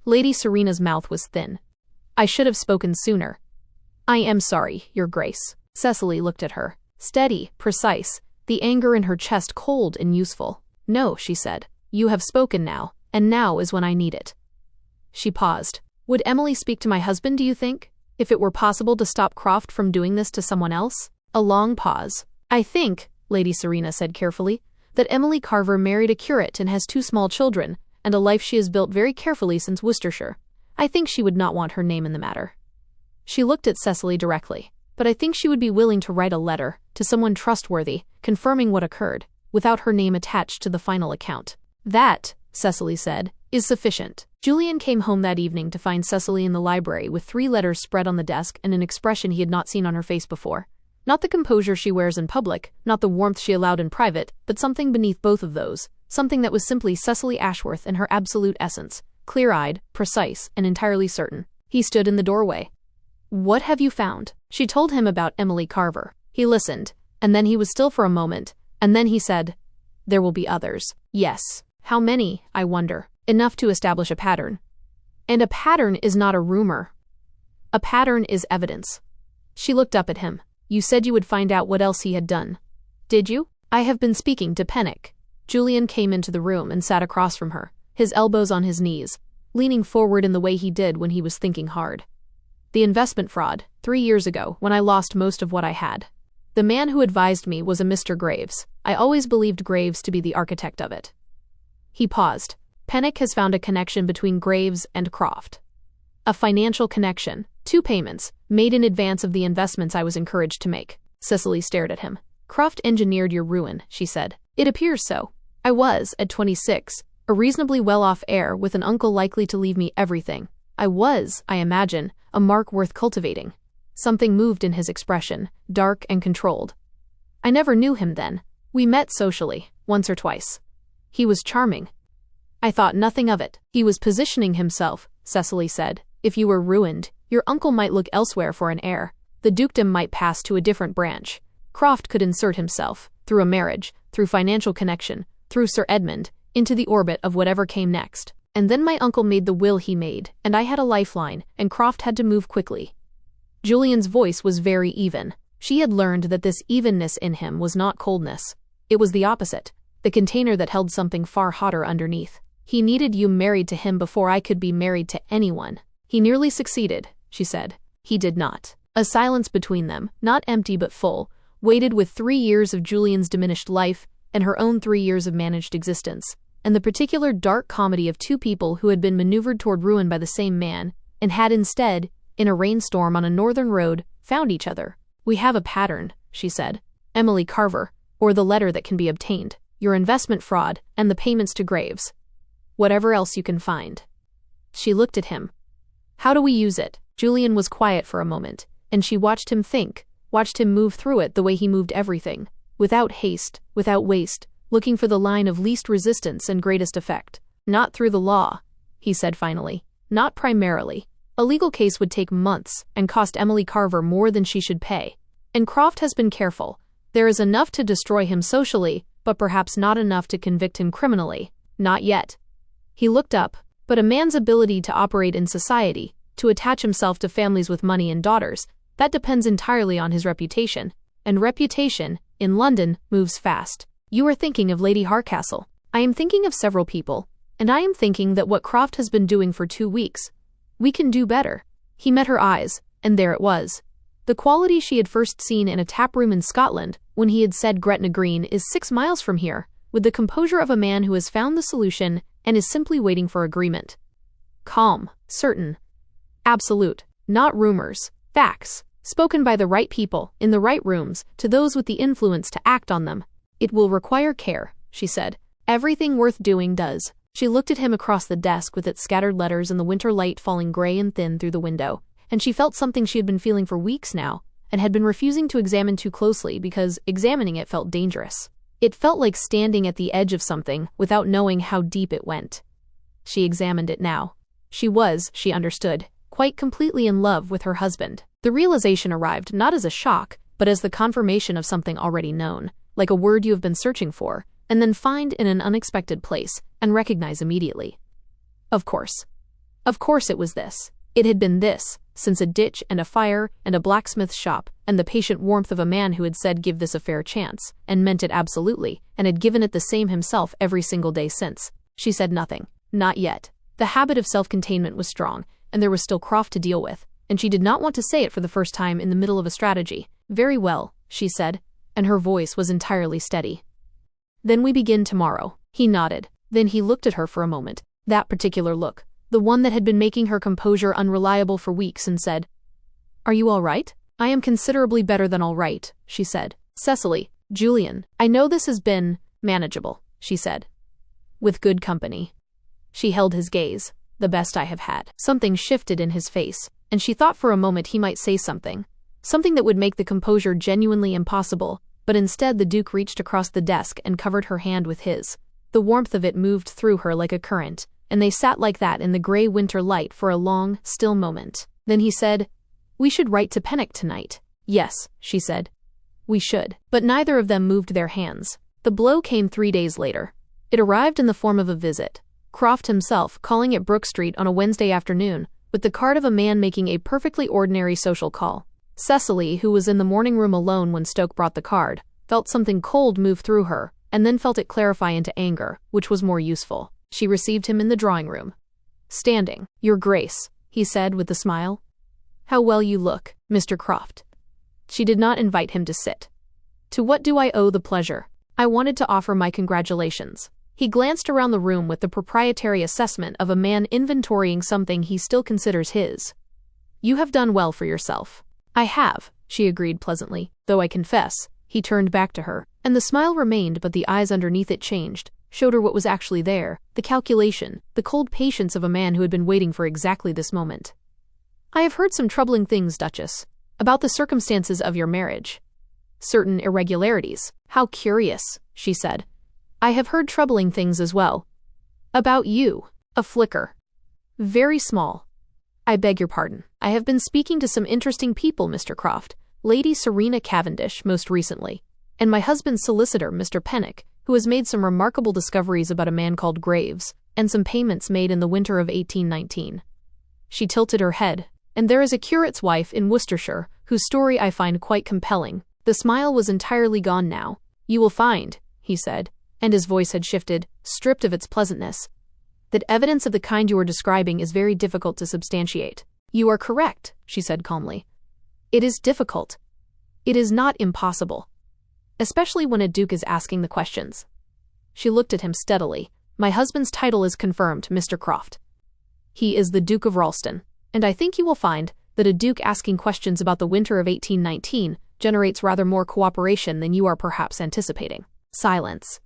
Lady Serena's mouth was thin. I should have spoken sooner. I am sorry, Your Grace. Cecily looked at her, steady, precise, the anger in her chest cold and useful. No, she said. You have spoken now, and now is when I need it. She paused. Would Emily speak to my husband, do you think? If it were possible to stop Croft from doing this to someone else? A long pause. I think, Lady Serena said carefully, that Emily Carver married a curate and has 2 small children, and a life she has built very carefully since Worcestershire. I think she would not want her name in the matter. She looked at Cecily directly. But I think she would be willing to write a letter to someone trustworthy, confirming what occurred, without her name attached to the final account. That, Cecily said, is sufficient. Julian came home that evening to find Cecily in the library with 3 letters spread on the desk and an expression he had not seen on her face before. Not the composure she wears in public, not the warmth she allowed in private, but something beneath both of those, something that was simply Cecily Ashworth in her absolute essence, clear-eyed, precise, and entirely certain. He stood in the doorway. What have you found? She told him about Emily Carver. He listened, and then he was still for a moment, and then he said, There will be others. Yes. How many, I wonder? Enough to establish a pattern. And a pattern is not a rumor. A pattern is evidence. She looked up at him. You said you would find out what else he had done. Did you? I have been speaking to Pennock. Julian came into the room and sat across from her, his elbows on his knees, leaning forward in the way he did when he was thinking hard. The investment fraud, 3 years ago, when I lost most of what I had. The man who advised me was a Mr. Graves. I always believed Graves to be the architect of it. He paused. Pennock has found a connection between Graves and Croft. A financial connection. 2 payments, made in advance of the investments I was encouraged to make. Cecily stared at him. Croft engineered your ruin, she said. It appears so. I was, at 26, a reasonably well-off heir with an uncle likely to leave me everything. I was, I imagine, a mark worth cultivating. Something moved in his expression, dark and controlled. I never knew him then. We met socially, once or twice. He was charming. I thought nothing of it. He was positioning himself, Cecily said. If you were ruined, your uncle might look elsewhere for an heir. The dukedom might pass to a different branch. Croft could insert himself, through a marriage, through financial connection, through Sir Edmund, into the orbit of whatever came next. And then my uncle made the will he made, and I had a lifeline, and Croft had to move quickly. Julian's voice was very even. She had learned that this evenness in him was not coldness. It was the opposite, the container that held something far hotter underneath. He needed you married to him before I could be married to anyone. He nearly succeeded, she said. He did not. A silence between them, not empty but full, weighted with 3 years of Julian's diminished life and her own 3 years of managed existence, and the particular dark comedy of two people who had been maneuvered toward ruin by the same man, and had instead, in a rainstorm on a northern road, found each other. "We have a pattern," she said. "Emily Carver, or the letter that can be obtained, your investment fraud, and the payments to Graves. Whatever else you can find." She looked at him. "How do we use it?" Julian was quiet for a moment, and she watched him think, watched him move through it the way he moved everything, without haste, without waste, looking for the line of least resistance and greatest effect. "Not through the law," he said finally. "Not primarily. A legal case would take months and cost Emily Carver more than she should pay. And Croft has been careful. There is enough to destroy him socially, but perhaps not enough to convict him criminally. Not yet." He looked up. "But a man's ability to operate in society, to attach himself to families with money and daughters, that depends entirely on his reputation. And reputation, in London, moves fast. You are thinking of Lady Hardcastle. I am thinking of several people, and I am thinking that what Croft has been doing for 2 weeks, we can do better." He met her eyes, and there it was. The quality she had first seen in a taproom in Scotland, when he had said Gretna Green is 6 miles from here, with the composure of a man who has found the solution and is simply waiting for agreement. Calm, certain, absolute, not rumors, facts, spoken by the right people, in the right rooms, to those with the influence to act on them. "It will require care," she said. "Everything worth doing does." She looked at him across the desk with its scattered letters and the winter light falling gray and thin through the window, and she felt something she had been feeling for weeks now, and had been refusing to examine too closely because examining it felt dangerous. It felt like standing at the edge of something without knowing how deep it went. She examined it now. She was, she understood, quite completely in love with her husband. The realization arrived not as a shock, but as the confirmation of something already known, like a word you have been searching for, and then find in an unexpected place, and recognize immediately. Of course. Of course it was this. It had been this, since a ditch and a fire and a blacksmith's shop, and the patient warmth of a man who had said give this a fair chance, and meant it absolutely, and had given it the same himself every single day since. She said nothing. Not yet. The habit of self-containment was strong, and there was still Croft to deal with, and she did not want to say it for the first time in the middle of a strategy. "Very well," she said, and her voice was entirely steady. "Then we begin tomorrow." He nodded. Then he looked at her for a moment, that particular look, the one that had been making her composure unreliable for weeks, and said, "Are you all right?" "I am considerably better than all right," she said. "Cecily, Julian, I know this has been manageable," she said. "With good company." She held his gaze. "The best I have had." Something shifted in his face, and she thought for a moment he might say something that would make the composure genuinely impossible, but instead the Duke reached across the desk and covered her hand with his. The warmth of it moved through her like a current, and they sat like that in the gray winter light for a long, still moment. Then he said, "We should write to Pennock tonight." "Yes," she said. "We should." But neither of them moved their hands. The blow came 3 days later. It arrived in the form of a visit. Croft himself, calling at Brook Street on a Wednesday afternoon, with the card of a man making a perfectly ordinary social call. Cecily, who was in the morning room alone when Stoke brought the card, felt something cold move through her, and then felt it clarify into anger, which was more useful. She received him in the drawing room. Standing. "Your Grace," he said with a smile. "How well you look, Mr. Croft." She did not invite him to sit. "To what do I owe the pleasure?" "I wanted to offer my congratulations." He glanced around the room with the proprietary assessment of a man inventorying something he still considers his. "You have done well for yourself." "I have," she agreed pleasantly, "though I confess." He turned back to her, and the smile remained, but the eyes underneath it changed, showed her what was actually there, the calculation, the cold patience of a man who had been waiting for exactly this moment. "I have heard some troubling things, Duchess, about the circumstances of your marriage. Certain irregularities." "How curious," she said. "I have heard troubling things as well. About you." A flicker. "Very small." "I beg your pardon. I have been speaking to some interesting people, Mr. Croft, Lady Serena Cavendish most recently, and my husband's solicitor, Mr. Pennock, who has made some remarkable discoveries about a man called Graves, and some payments made in the winter of 1819. She tilted her head. "And there is a curate's wife in Worcestershire, whose story I find quite compelling." The smile was entirely gone now. "You will find," he said, and his voice had shifted, stripped of its pleasantness, "that evidence of the kind you are describing is very difficult to substantiate. You are correct, she said calmly. It is difficult. It is not impossible. Especially when a duke is asking the questions. She looked at him steadily. My husband's title is confirmed, Mr. Croft. He is the Duke of Ralston, and I think you will find that a duke asking questions about the winter of 1819 generates rather more cooperation than you are perhaps anticipating. Silence.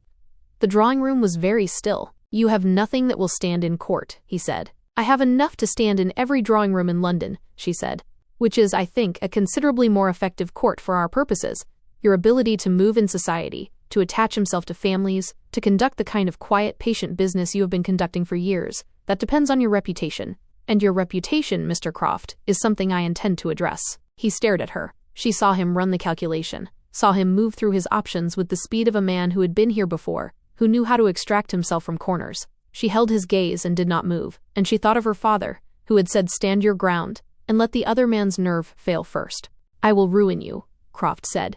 The drawing room was very still. You have nothing that will stand in court, he said. I have enough to stand in every drawing room in London, she said, which is, I think, a considerably more effective court for our purposes. Your ability to move in society, to attach himself to families, to conduct the kind of quiet, patient business you have been conducting for years, that depends on your reputation. And your reputation, Mr. Croft, is something I intend to address. He stared at her. She saw him run the calculation, saw him move through his options with the speed of a man who had been here before, who knew how to extract himself from corners. She held his gaze and did not move, and she thought of her father, who had said stand your ground, and let the other man's nerve fail first. I will ruin you, Croft said.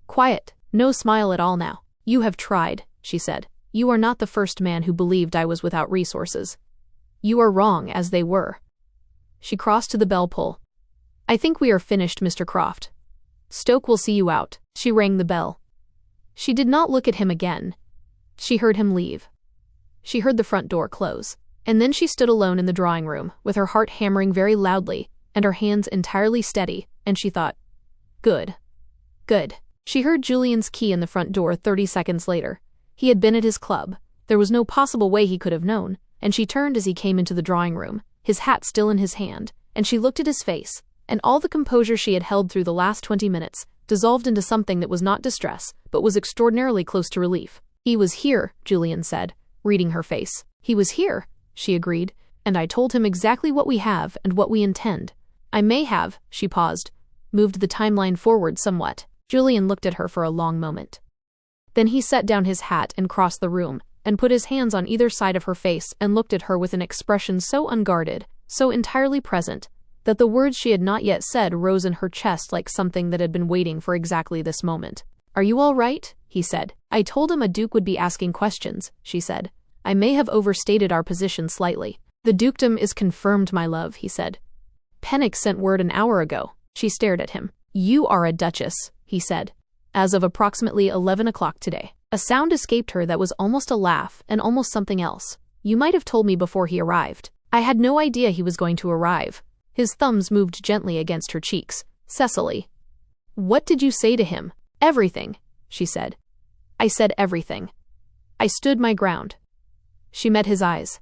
Quiet, no smile at all now. You have tried, she said. You are not the first man who believed I was without resources. You are wrong, as they were. She crossed to the bell pull. I think we are finished, Mr. Croft. Stoke will see you out. She rang the bell. She did not look at him again. She heard him leave. She heard the front door close, and then she stood alone in the drawing room, with her heart hammering very loudly, and her hands entirely steady, and she thought, good. Good. She heard Julian's key in the front door 30 seconds later. He had been at his club. There was no possible way he could have known, and she turned as he came into the drawing room, his hat still in his hand, and she looked at his face, and all the composure she had held through the last 20 minutes dissolved into something that was not distress, but was extraordinarily close to relief. He was here, Julian said, reading her face. He was here, she agreed, and I told him exactly what we have and what we intend. I may have, she paused, moved the timeline forward somewhat. Julian looked at her for a long moment. Then he set down his hat and crossed the room, and put his hands on either side of her face and looked at her with an expression so unguarded, so entirely present, that the words she had not yet said rose in her chest like something that had been waiting for exactly this moment. Are you all right? He said. I told him a duke would be asking questions, she said. I may have overstated our position slightly. The dukedom is confirmed, my love, he said. Pennock sent word an hour ago. She stared at him. You are a duchess, he said. As of approximately 11 o'clock today. A sound escaped her that was almost a laugh and almost something else. You might have told me before he arrived. I had no idea he was going to arrive. His thumbs moved gently against her cheeks. Cecily. What did you say to him? Everything, she said. I said everything. I stood my ground. She met his eyes.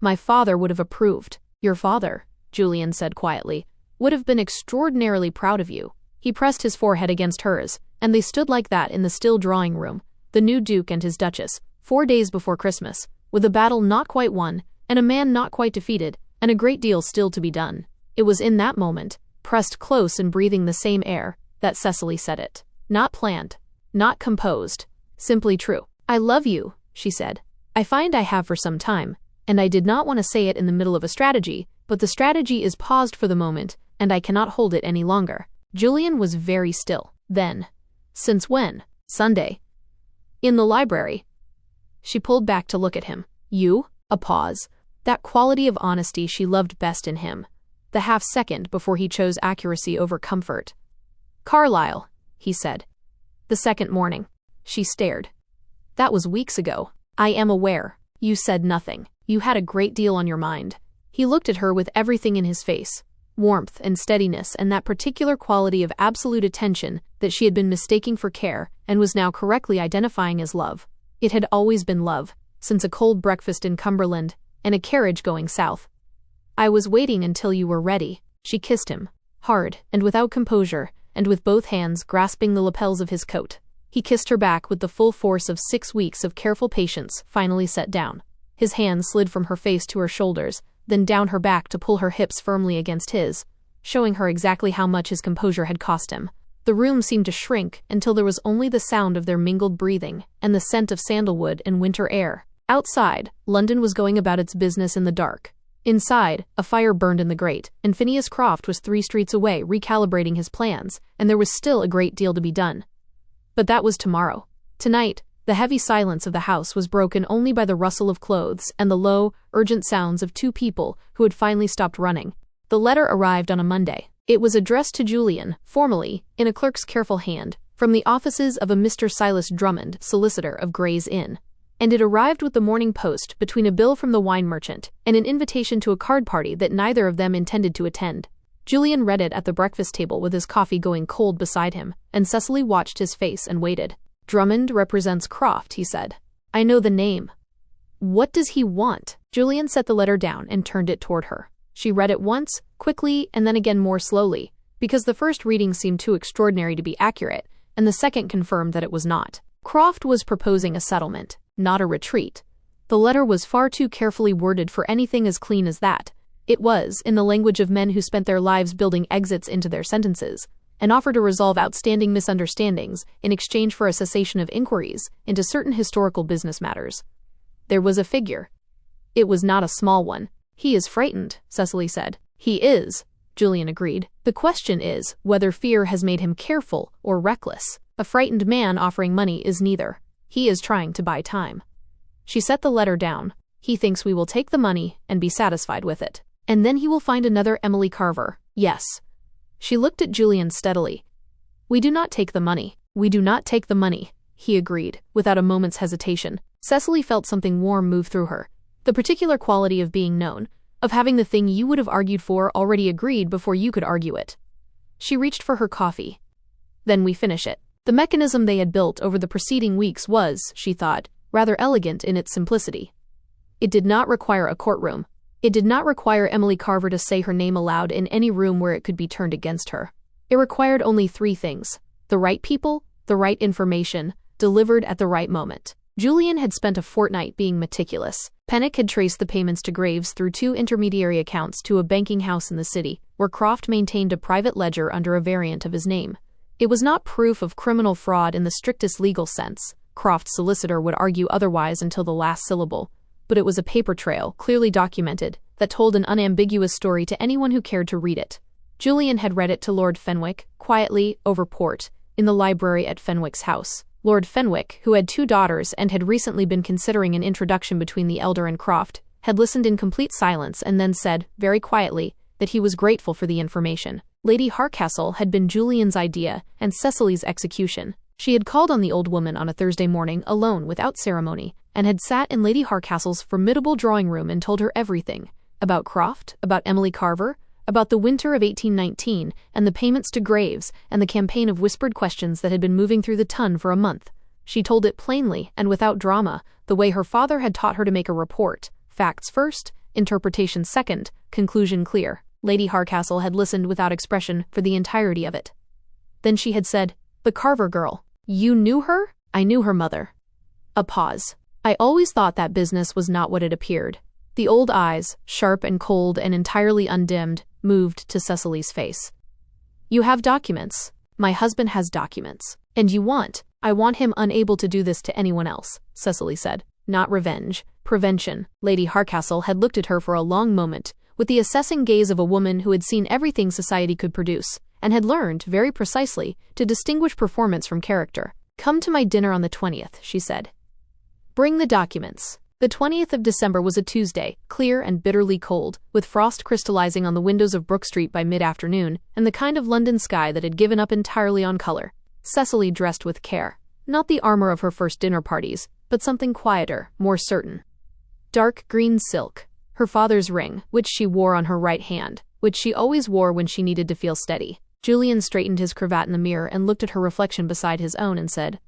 My father would have approved. Your father, Julian said quietly, would have been extraordinarily proud of you. He pressed his forehead against hers, and they stood like that in the still drawing room, the new duke and his duchess, 4 days before Christmas, with a battle not quite won, and a man not quite defeated, and a great deal still to be done. It was in that moment, pressed close and breathing the same air, that Cecily said it. Not planned, not composed, simply true. I love you, she said. I find I have for some time, and I did not want to say it in the middle of a strategy, but the strategy is paused for the moment, and I cannot hold it any longer. Julian was very still. Then. Since when? Sunday. In the library. She pulled back to look at him. You? A pause. That quality of honesty she loved best in him. The half-second before he chose accuracy over comfort. Carlisle, he said. The second morning. She stared. That was weeks ago. I am aware. You said nothing. You had a great deal on your mind. He looked at her with everything in his face. Warmth and steadiness and that particular quality of absolute attention that she had been mistaking for care and was now correctly identifying as love. It had always been love, since a cold breakfast in Cumberland and a carriage going south. I was waiting until you were ready. She kissed him, hard and without composure, and with both hands grasping the lapels of his coat. He kissed her back with the full force of 6 weeks of careful patience finally set down. His hands slid from her face to her shoulders, then down her back to pull her hips firmly against his, showing her exactly how much his composure had cost him. The room seemed to shrink until there was only the sound of their mingled breathing and the scent of sandalwood and winter air. Outside, London was going about its business in the dark. Inside, a fire burned in the grate, and Phineas Croft was 3 streets away recalibrating his plans, and there was still a great deal to be done. But that was tomorrow. Tonight, the heavy silence of the house was broken only by the rustle of clothes and the low, urgent sounds of 2 people who had finally stopped running. The letter arrived on a Monday. It was addressed to Julian, formally, in a clerk's careful hand, from the offices of a Mr. Silas Drummond, solicitor of Gray's Inn, and it arrived with the morning post between a bill from the wine merchant and an invitation to a card party that neither of them intended to attend. Julian read it at the breakfast table with his coffee going cold beside him, and Cecily watched his face and waited. "Drummond represents Croft," he said. "I know the name." "What does he want?" Julian set the letter down and turned it toward her. She read it once, quickly, and then again more slowly, because the first reading seemed too extraordinary to be accurate, and the second confirmed that it was not. Croft was proposing a settlement, not a retreat. The letter was far too carefully worded for anything as clean as that. It was, in the language of men who spent their lives building exits into their sentences, an offer to resolve outstanding misunderstandings in exchange for a cessation of inquiries into certain historical business matters. There was a figure. It was not a small one. "He is frightened," Cecily said. "He is," Julian agreed. "The question is whether fear has made him careful or reckless. A frightened man offering money is neither. He is trying to buy time." She set the letter down. "He thinks we will take the money and be satisfied with it. And then he will find another Emily Carver." "Yes." She looked at Julian steadily. "We do not take the money." "We do not take the money," he agreed, without a moment's hesitation. Cecily felt something warm move through her. The particular quality of being known, of having the thing you would have argued for already agreed before you could argue it. She reached for her coffee. "Then we finish it." The mechanism they had built over the preceding weeks was, she thought, rather elegant in its simplicity. It did not require a courtroom. It did not require Emily Carver to say her name aloud in any room where it could be turned against her. It required only three things: the right people, the right information, delivered at the right moment. Julian had spent a fortnight being meticulous. Pennock had traced the payments to Graves through 2 intermediary accounts to a banking house in the city, where Croft maintained a private ledger under a variant of his name. It was not proof of criminal fraud in the strictest legal sense. Croft's solicitor would argue otherwise until the last syllable. But it was a paper trail, clearly documented, that told an unambiguous story to anyone who cared to read it. Julian had read it to Lord Fenwick, quietly, over port, in the library at Fenwick's house. Lord Fenwick, who had 2 daughters and had recently been considering an introduction between the elder and Croft, had listened in complete silence and then said, very quietly, that he was grateful for the information. Lady Hardcastle had been Julian's idea and Cecily's execution. She had called on the old woman on a Thursday morning, alone, without ceremony, and had sat in Lady Hardcastle's formidable drawing-room and told her everything. About Croft, about Emily Carver, about the winter of 1819, and the payments to Graves, and the campaign of whispered questions that had been moving through the Tun for a month. She told it plainly and without drama, the way her father had taught her to make a report: facts first, interpretation second, conclusion clear. Lady Hardcastle had listened without expression for the entirety of it. Then she had said, "The Carver girl. You knew her?" "I knew her mother." A pause. "I always thought that business was not what it appeared." The old eyes, sharp and cold and entirely undimmed, moved to Cecily's face. "You have documents." "My husband has documents." "And you want—" "I want him unable to do this to anyone else," Cecily said. "Not revenge. Prevention." Lady Hardcastle had looked at her for a long moment, with the assessing gaze of a woman who had seen everything society could produce, and had learned, very precisely, to distinguish performance from character. "Come to my dinner on the 20th, she said. "Bring the documents." The 20th of December was a Tuesday, clear and bitterly cold, with frost crystallizing on the windows of Brook Street by mid-afternoon, and the kind of London sky that had given up entirely on color. Cecily dressed with care. Not the armor of her first dinner parties, but something quieter, more certain. Dark green silk. Her father's ring, which she wore on her right hand, which she always wore when she needed to feel steady. Julian straightened his cravat in the mirror and looked at her reflection beside his own and said,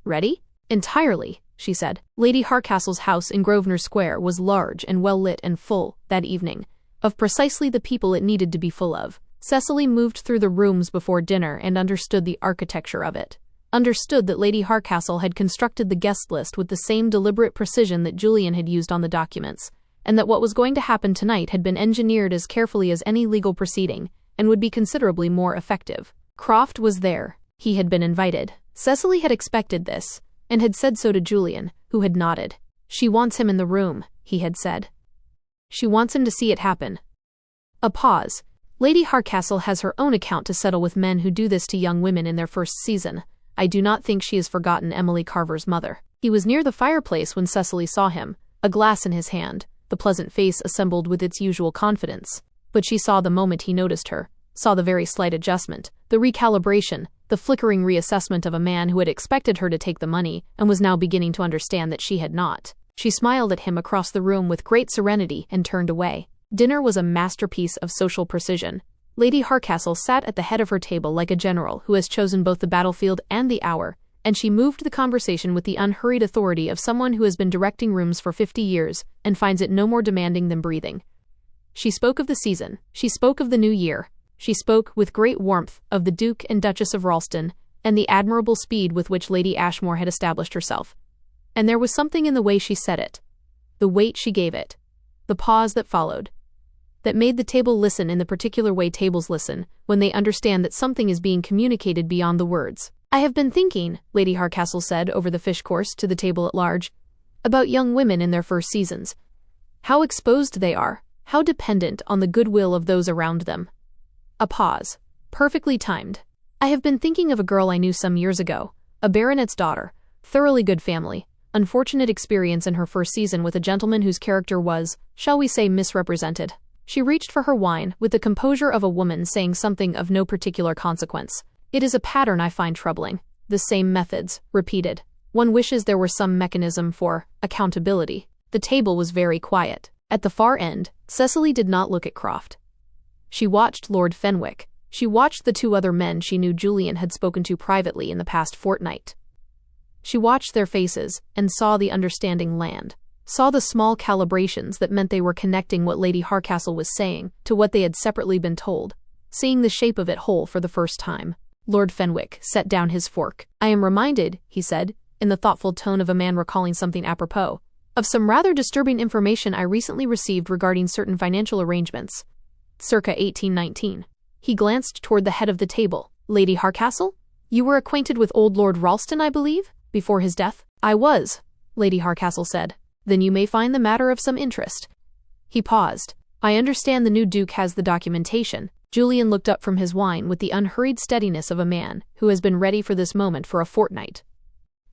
"Ready?" "Entirely," she said. Lady Hardcastle's house in Grosvenor Square was large and well lit and full, that evening, of precisely the people it needed to be full of. Cecily moved through the rooms before dinner and understood the architecture of it. Understood that Lady Hardcastle had constructed the guest list with the same deliberate precision that Julian had used on the documents, and that what was going to happen tonight had been engineered as carefully as any legal proceeding, and would be considerably more effective. Croft was there. He had been invited. Cecily had expected this, and had said so to Julian, who had nodded. "She wants him in the room," he had said. "She wants him to see it happen." A pause. "Lady Hardcastle has her own account to settle with men who do this to young women in their first season. I do not think she has forgotten Emily Carver's mother." He was near the fireplace when Cecily saw him, a glass in his hand, the pleasant face assembled with its usual confidence. But she saw the moment he noticed her, saw the very slight adjustment, the recalibration, the flickering reassessment of a man who had expected her to take the money and was now beginning to understand that she had not. She smiled at him across the room with great serenity and turned away. Dinner was a masterpiece of social precision. Lady Hardcastle sat at the head of her table like a general who has chosen both the battlefield and the hour, and she moved the conversation with the unhurried authority of someone who has been directing rooms for 50 years and finds it no more demanding than breathing. She spoke of the season, she spoke of the new year, she spoke with great warmth of the Duke and Duchess of Ralston and the admirable speed with which Lady Ashmore had established herself. And there was something in the way she said it, the weight she gave it, the pause that followed, that made the table listen in the particular way tables listen when they understand that something is being communicated beyond the words. "I have been thinking," Lady Hardcastle said over the fish course to the table at large, "about young women in their first seasons. How exposed they are, how dependent on the goodwill of those around them." A pause, perfectly timed. "I have been thinking of a girl I knew some years ago, a baronet's daughter, thoroughly good family, unfortunate experience in her first season with a gentleman whose character was, shall we say, misrepresented." She reached for her wine with the composure of a woman saying something of no particular consequence. "It is a pattern I find troubling. The same methods, repeated. One wishes there were some mechanism for accountability." The table was very quiet. At the far end, Cecily did not look at Croft. She watched Lord Fenwick. She watched the two other men she knew Julian had spoken to privately in the past fortnight. She watched their faces and saw the understanding land, saw the small calibrations that meant they were connecting what Lady Hardcastle was saying to what they had separately been told, seeing the shape of it whole for the first time. Lord Fenwick set down his fork. "I am reminded," he said, in the thoughtful tone of a man recalling something apropos, "of some rather disturbing information I recently received regarding certain financial arrangements, circa 1819. He glanced toward the head of the table. "Lady Hardcastle? You were acquainted with old Lord Ralston, I believe, before his death?" "I was," Lady Hardcastle said. "Then you may find the matter of some interest." He paused. "I understand the new Duke has the documentation." Julian looked up from his wine with the unhurried steadiness of a man who has been ready for this moment for a fortnight.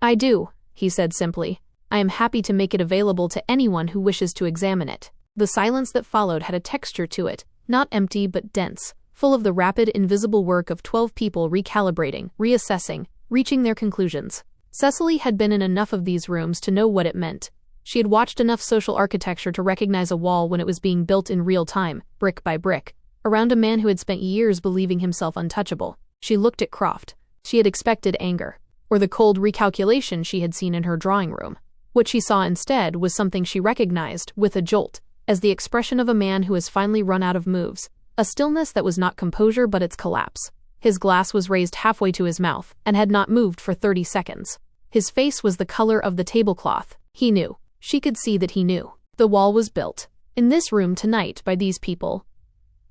"I do," he said simply. "I am happy to make it available to anyone who wishes to examine it." The silence that followed had a texture to it, not empty but dense, full of the rapid, invisible work of 12 people recalibrating, reassessing, reaching their conclusions. Cecily had been in enough of these rooms to know what it meant. She had watched enough social architecture to recognize a wall when it was being built in real time, brick by brick, around a man who had spent years believing himself untouchable. She looked at Croft. She had expected anger, or the cold recalculation she had seen in her drawing room. What she saw instead was something she recognized, with a jolt, as the expression of a man who has finally run out of moves, a stillness that was not composure but its collapse. His glass was raised halfway to his mouth, and had not moved for 30 seconds. His face was the color of the tablecloth. He knew. She could see that he knew. The wall was built. In this room tonight by these people.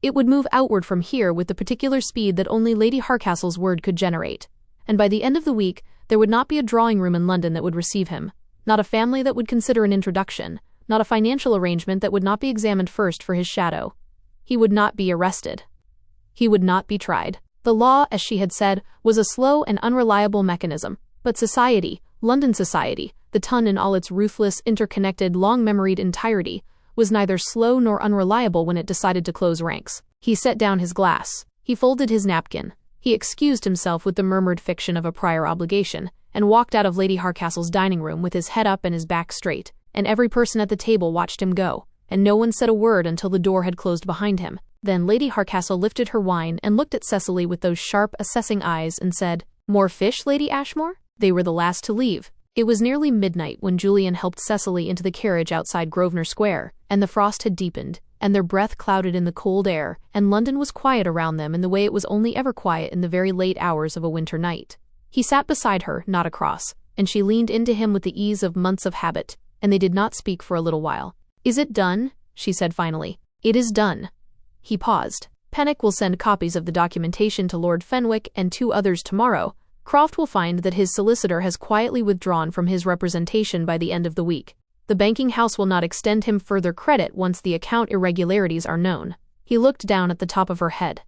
It would move outward from here with the particular speed that only Lady Hardcastle's word could generate. And by the end of the week, there would not be a drawing room in London that would receive him, not a family that would consider an introduction, not a financial arrangement that would not be examined first for his shadow. He would not be arrested. He would not be tried. The law, as she had said, was a slow and unreliable mechanism, but society, London society, the ton in all its ruthless, interconnected, long-memoried entirety, was neither slow nor unreliable when it decided to close ranks. He set down his glass. He folded his napkin. He excused himself with the murmured fiction of a prior obligation, and walked out of Lady Hardcastle's dining room with his head up and his back straight, and every person at the table watched him go, and no one said a word until the door had closed behind him. Then Lady Hardcastle lifted her wine and looked at Cecily with those sharp, assessing eyes and said, "More fish, Lady Ashmore?" They were the last to leave. It was nearly midnight when Julian helped Cecily into the carriage outside Grosvenor Square, and the frost had deepened, and their breath clouded in the cold air, and London was quiet around them in the way it was only ever quiet in the very late hours of a winter night. He sat beside her, not across, and she leaned into him with the ease of months of habit, and they did not speak for a little while. "Is it done?" she said finally. "It is done." He paused. "Pennock will send copies of the documentation to Lord Fenwick and 2 others tomorrow. Croft will find that his solicitor has quietly withdrawn from his representation by the end of the week. The banking house will not extend him further credit once the account irregularities are known." He looked down at the top of her head.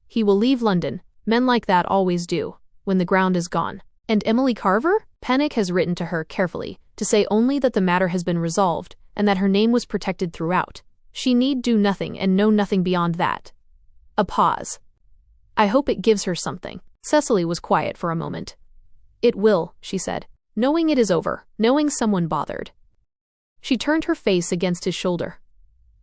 "He will leave London. Men like that always do, when the ground is gone." "And Emily Carver?" "Pennock has written to her carefully, to say only that the matter has been resolved, and that her name was protected throughout. She need do nothing and know nothing beyond that. A pause. I hope it gives her something. Cecily was quiet for a moment. It will, she said. Knowing it is over, knowing someone bothered. She turned her face against his shoulder.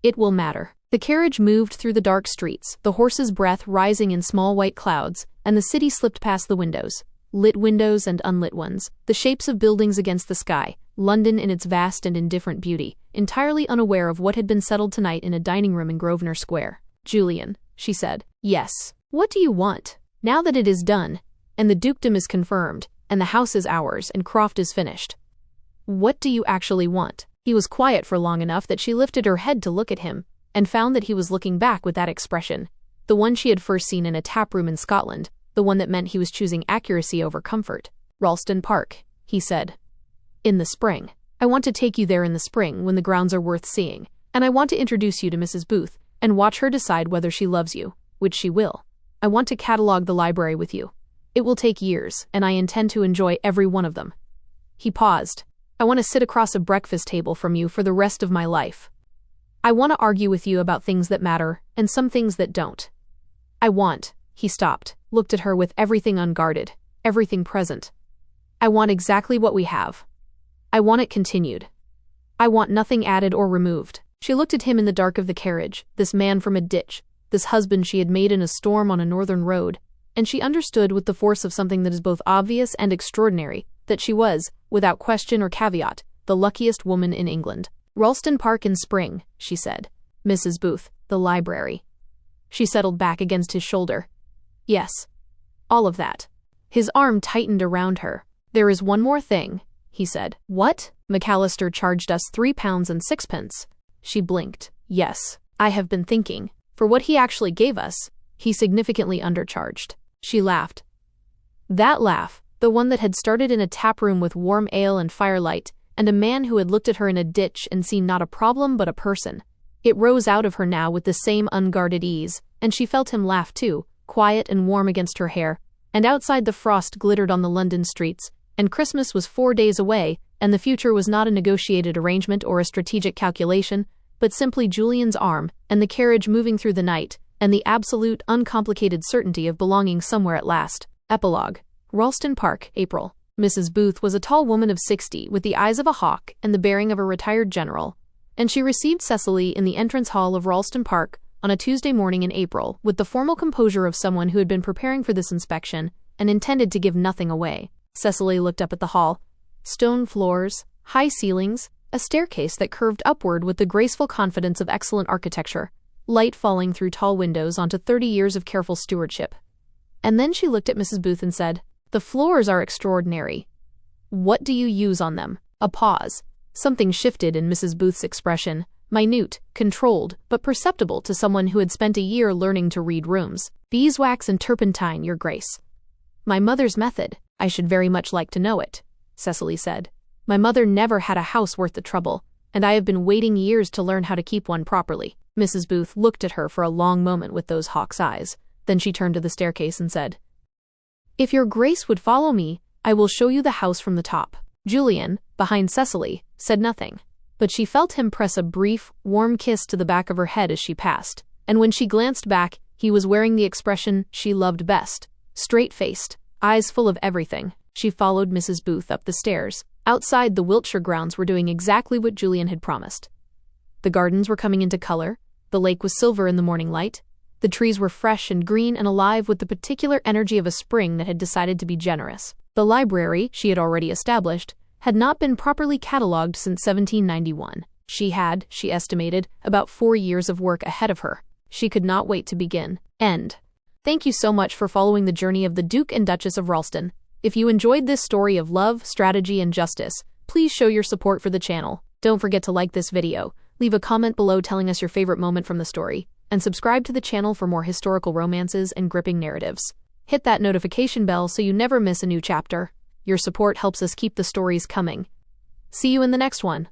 It will matter. The carriage moved through the dark streets, the horse's breath rising in small white clouds, and the city slipped past the windows. Lit windows and unlit ones, the shapes of buildings against the sky, London in its vast and indifferent beauty, entirely unaware of what had been settled tonight in a dining room in Grosvenor Square. Julian, she said. Yes. What do you want? Now that it is done, and the dukedom is confirmed, and the house is ours, and Croft is finished. What do you actually want? He was quiet for long enough that she lifted her head to look at him, and found that he was looking back with that expression, the one she had first seen in a taproom in Scotland, the one that meant he was choosing accuracy over comfort. Ralston Park, he said. In the spring. I want to take you there in the spring when the grounds are worth seeing, and I want to introduce you to Mrs. Booth, and watch her decide whether she loves you, which she will. I want to catalogue the library with you. It will take years, and I intend to enjoy every one of them. He paused. I want to sit across a breakfast table from you for the rest of my life. I want to argue with you about things that matter, and some things that don't. He stopped, looked at her with everything unguarded, everything present. I want exactly what we have. I want it continued. I want nothing added or removed. She looked at him in the dark of the carriage, this man from a ditch, this husband she had made in a storm on a northern road, and she understood with the force of something that is both obvious and extraordinary, that she was, without question or caveat, the luckiest woman in England. Ralston Park in spring, she said. Mrs. Booth, the library. She settled back against his shoulder. Yes. All of that. His arm tightened around her. There is one more thing, he said. What? McAllister charged us £3 and sixpence. She blinked. Yes. I have been thinking. For what he actually gave us, he significantly undercharged. She laughed. That laugh, the one that had started in a taproom with warm ale and firelight, and a man who had looked at her in a ditch and seen not a problem but a person. It rose out of her now with the same unguarded ease, and she felt him laugh too, quiet and warm against her hair, and outside the frost glittered on the London streets, and Christmas was 4 days away, and the future was not a negotiated arrangement or a strategic calculation, but simply Julian's arm, and the carriage moving through the night, and the absolute, uncomplicated certainty of belonging somewhere at last. Epilogue. Ralston Park, April. Mrs. Booth was a tall woman of 60, with the eyes of a hawk and the bearing of a retired general, and she received Cecily in the entrance hall of Ralston Park on a Tuesday morning in April with the formal composure of someone who had been preparing for this inspection and intended to give nothing away. Cecily looked up at the hall. Stone floors, high ceilings, a staircase that curved upward with the graceful confidence of excellent architecture, light falling through tall windows onto 30 years of careful stewardship. And then she looked at Mrs. Booth and said, The floors are extraordinary. What do you use on them? A pause. Something shifted in Mrs. Booth's expression, minute, controlled, but perceptible to someone who had spent a year learning to read rooms. Beeswax and turpentine, your grace. My mother's method. I should very much like to know it, Cecily said. My mother never had a house worth the trouble, and I have been waiting years to learn how to keep one properly. Mrs. Booth looked at her for a long moment with those hawk's eyes. Then she turned to the staircase and said, If your grace would follow me, I will show you the house from the top. Julian, behind Cecily, said nothing, but she felt him press a brief, warm kiss to the back of her head as she passed, and when she glanced back, he was wearing the expression she loved best, straight-faced, eyes full of everything. She followed Mrs. Booth up the stairs. Outside, the Wiltshire grounds were doing exactly what Julian had promised. The gardens were coming into color, the lake was silver in the morning light, the trees were fresh and green and alive with the particular energy of a spring that had decided to be generous. The library, she had already established, had not been properly catalogued since 1791. She had, she estimated, about 4 years of work ahead of her. She could not wait to begin. End. Thank you so much for following the journey of the Duke and Duchess of Ralston. If you enjoyed this story of love, strategy, and justice, please show your support for the channel. Don't forget to like this video, leave a comment below telling us your favorite moment from the story, and subscribe to the channel for more historical romances and gripping narratives. Hit that notification bell so you never miss a new chapter. Your support helps us keep the stories coming. See you in the next one.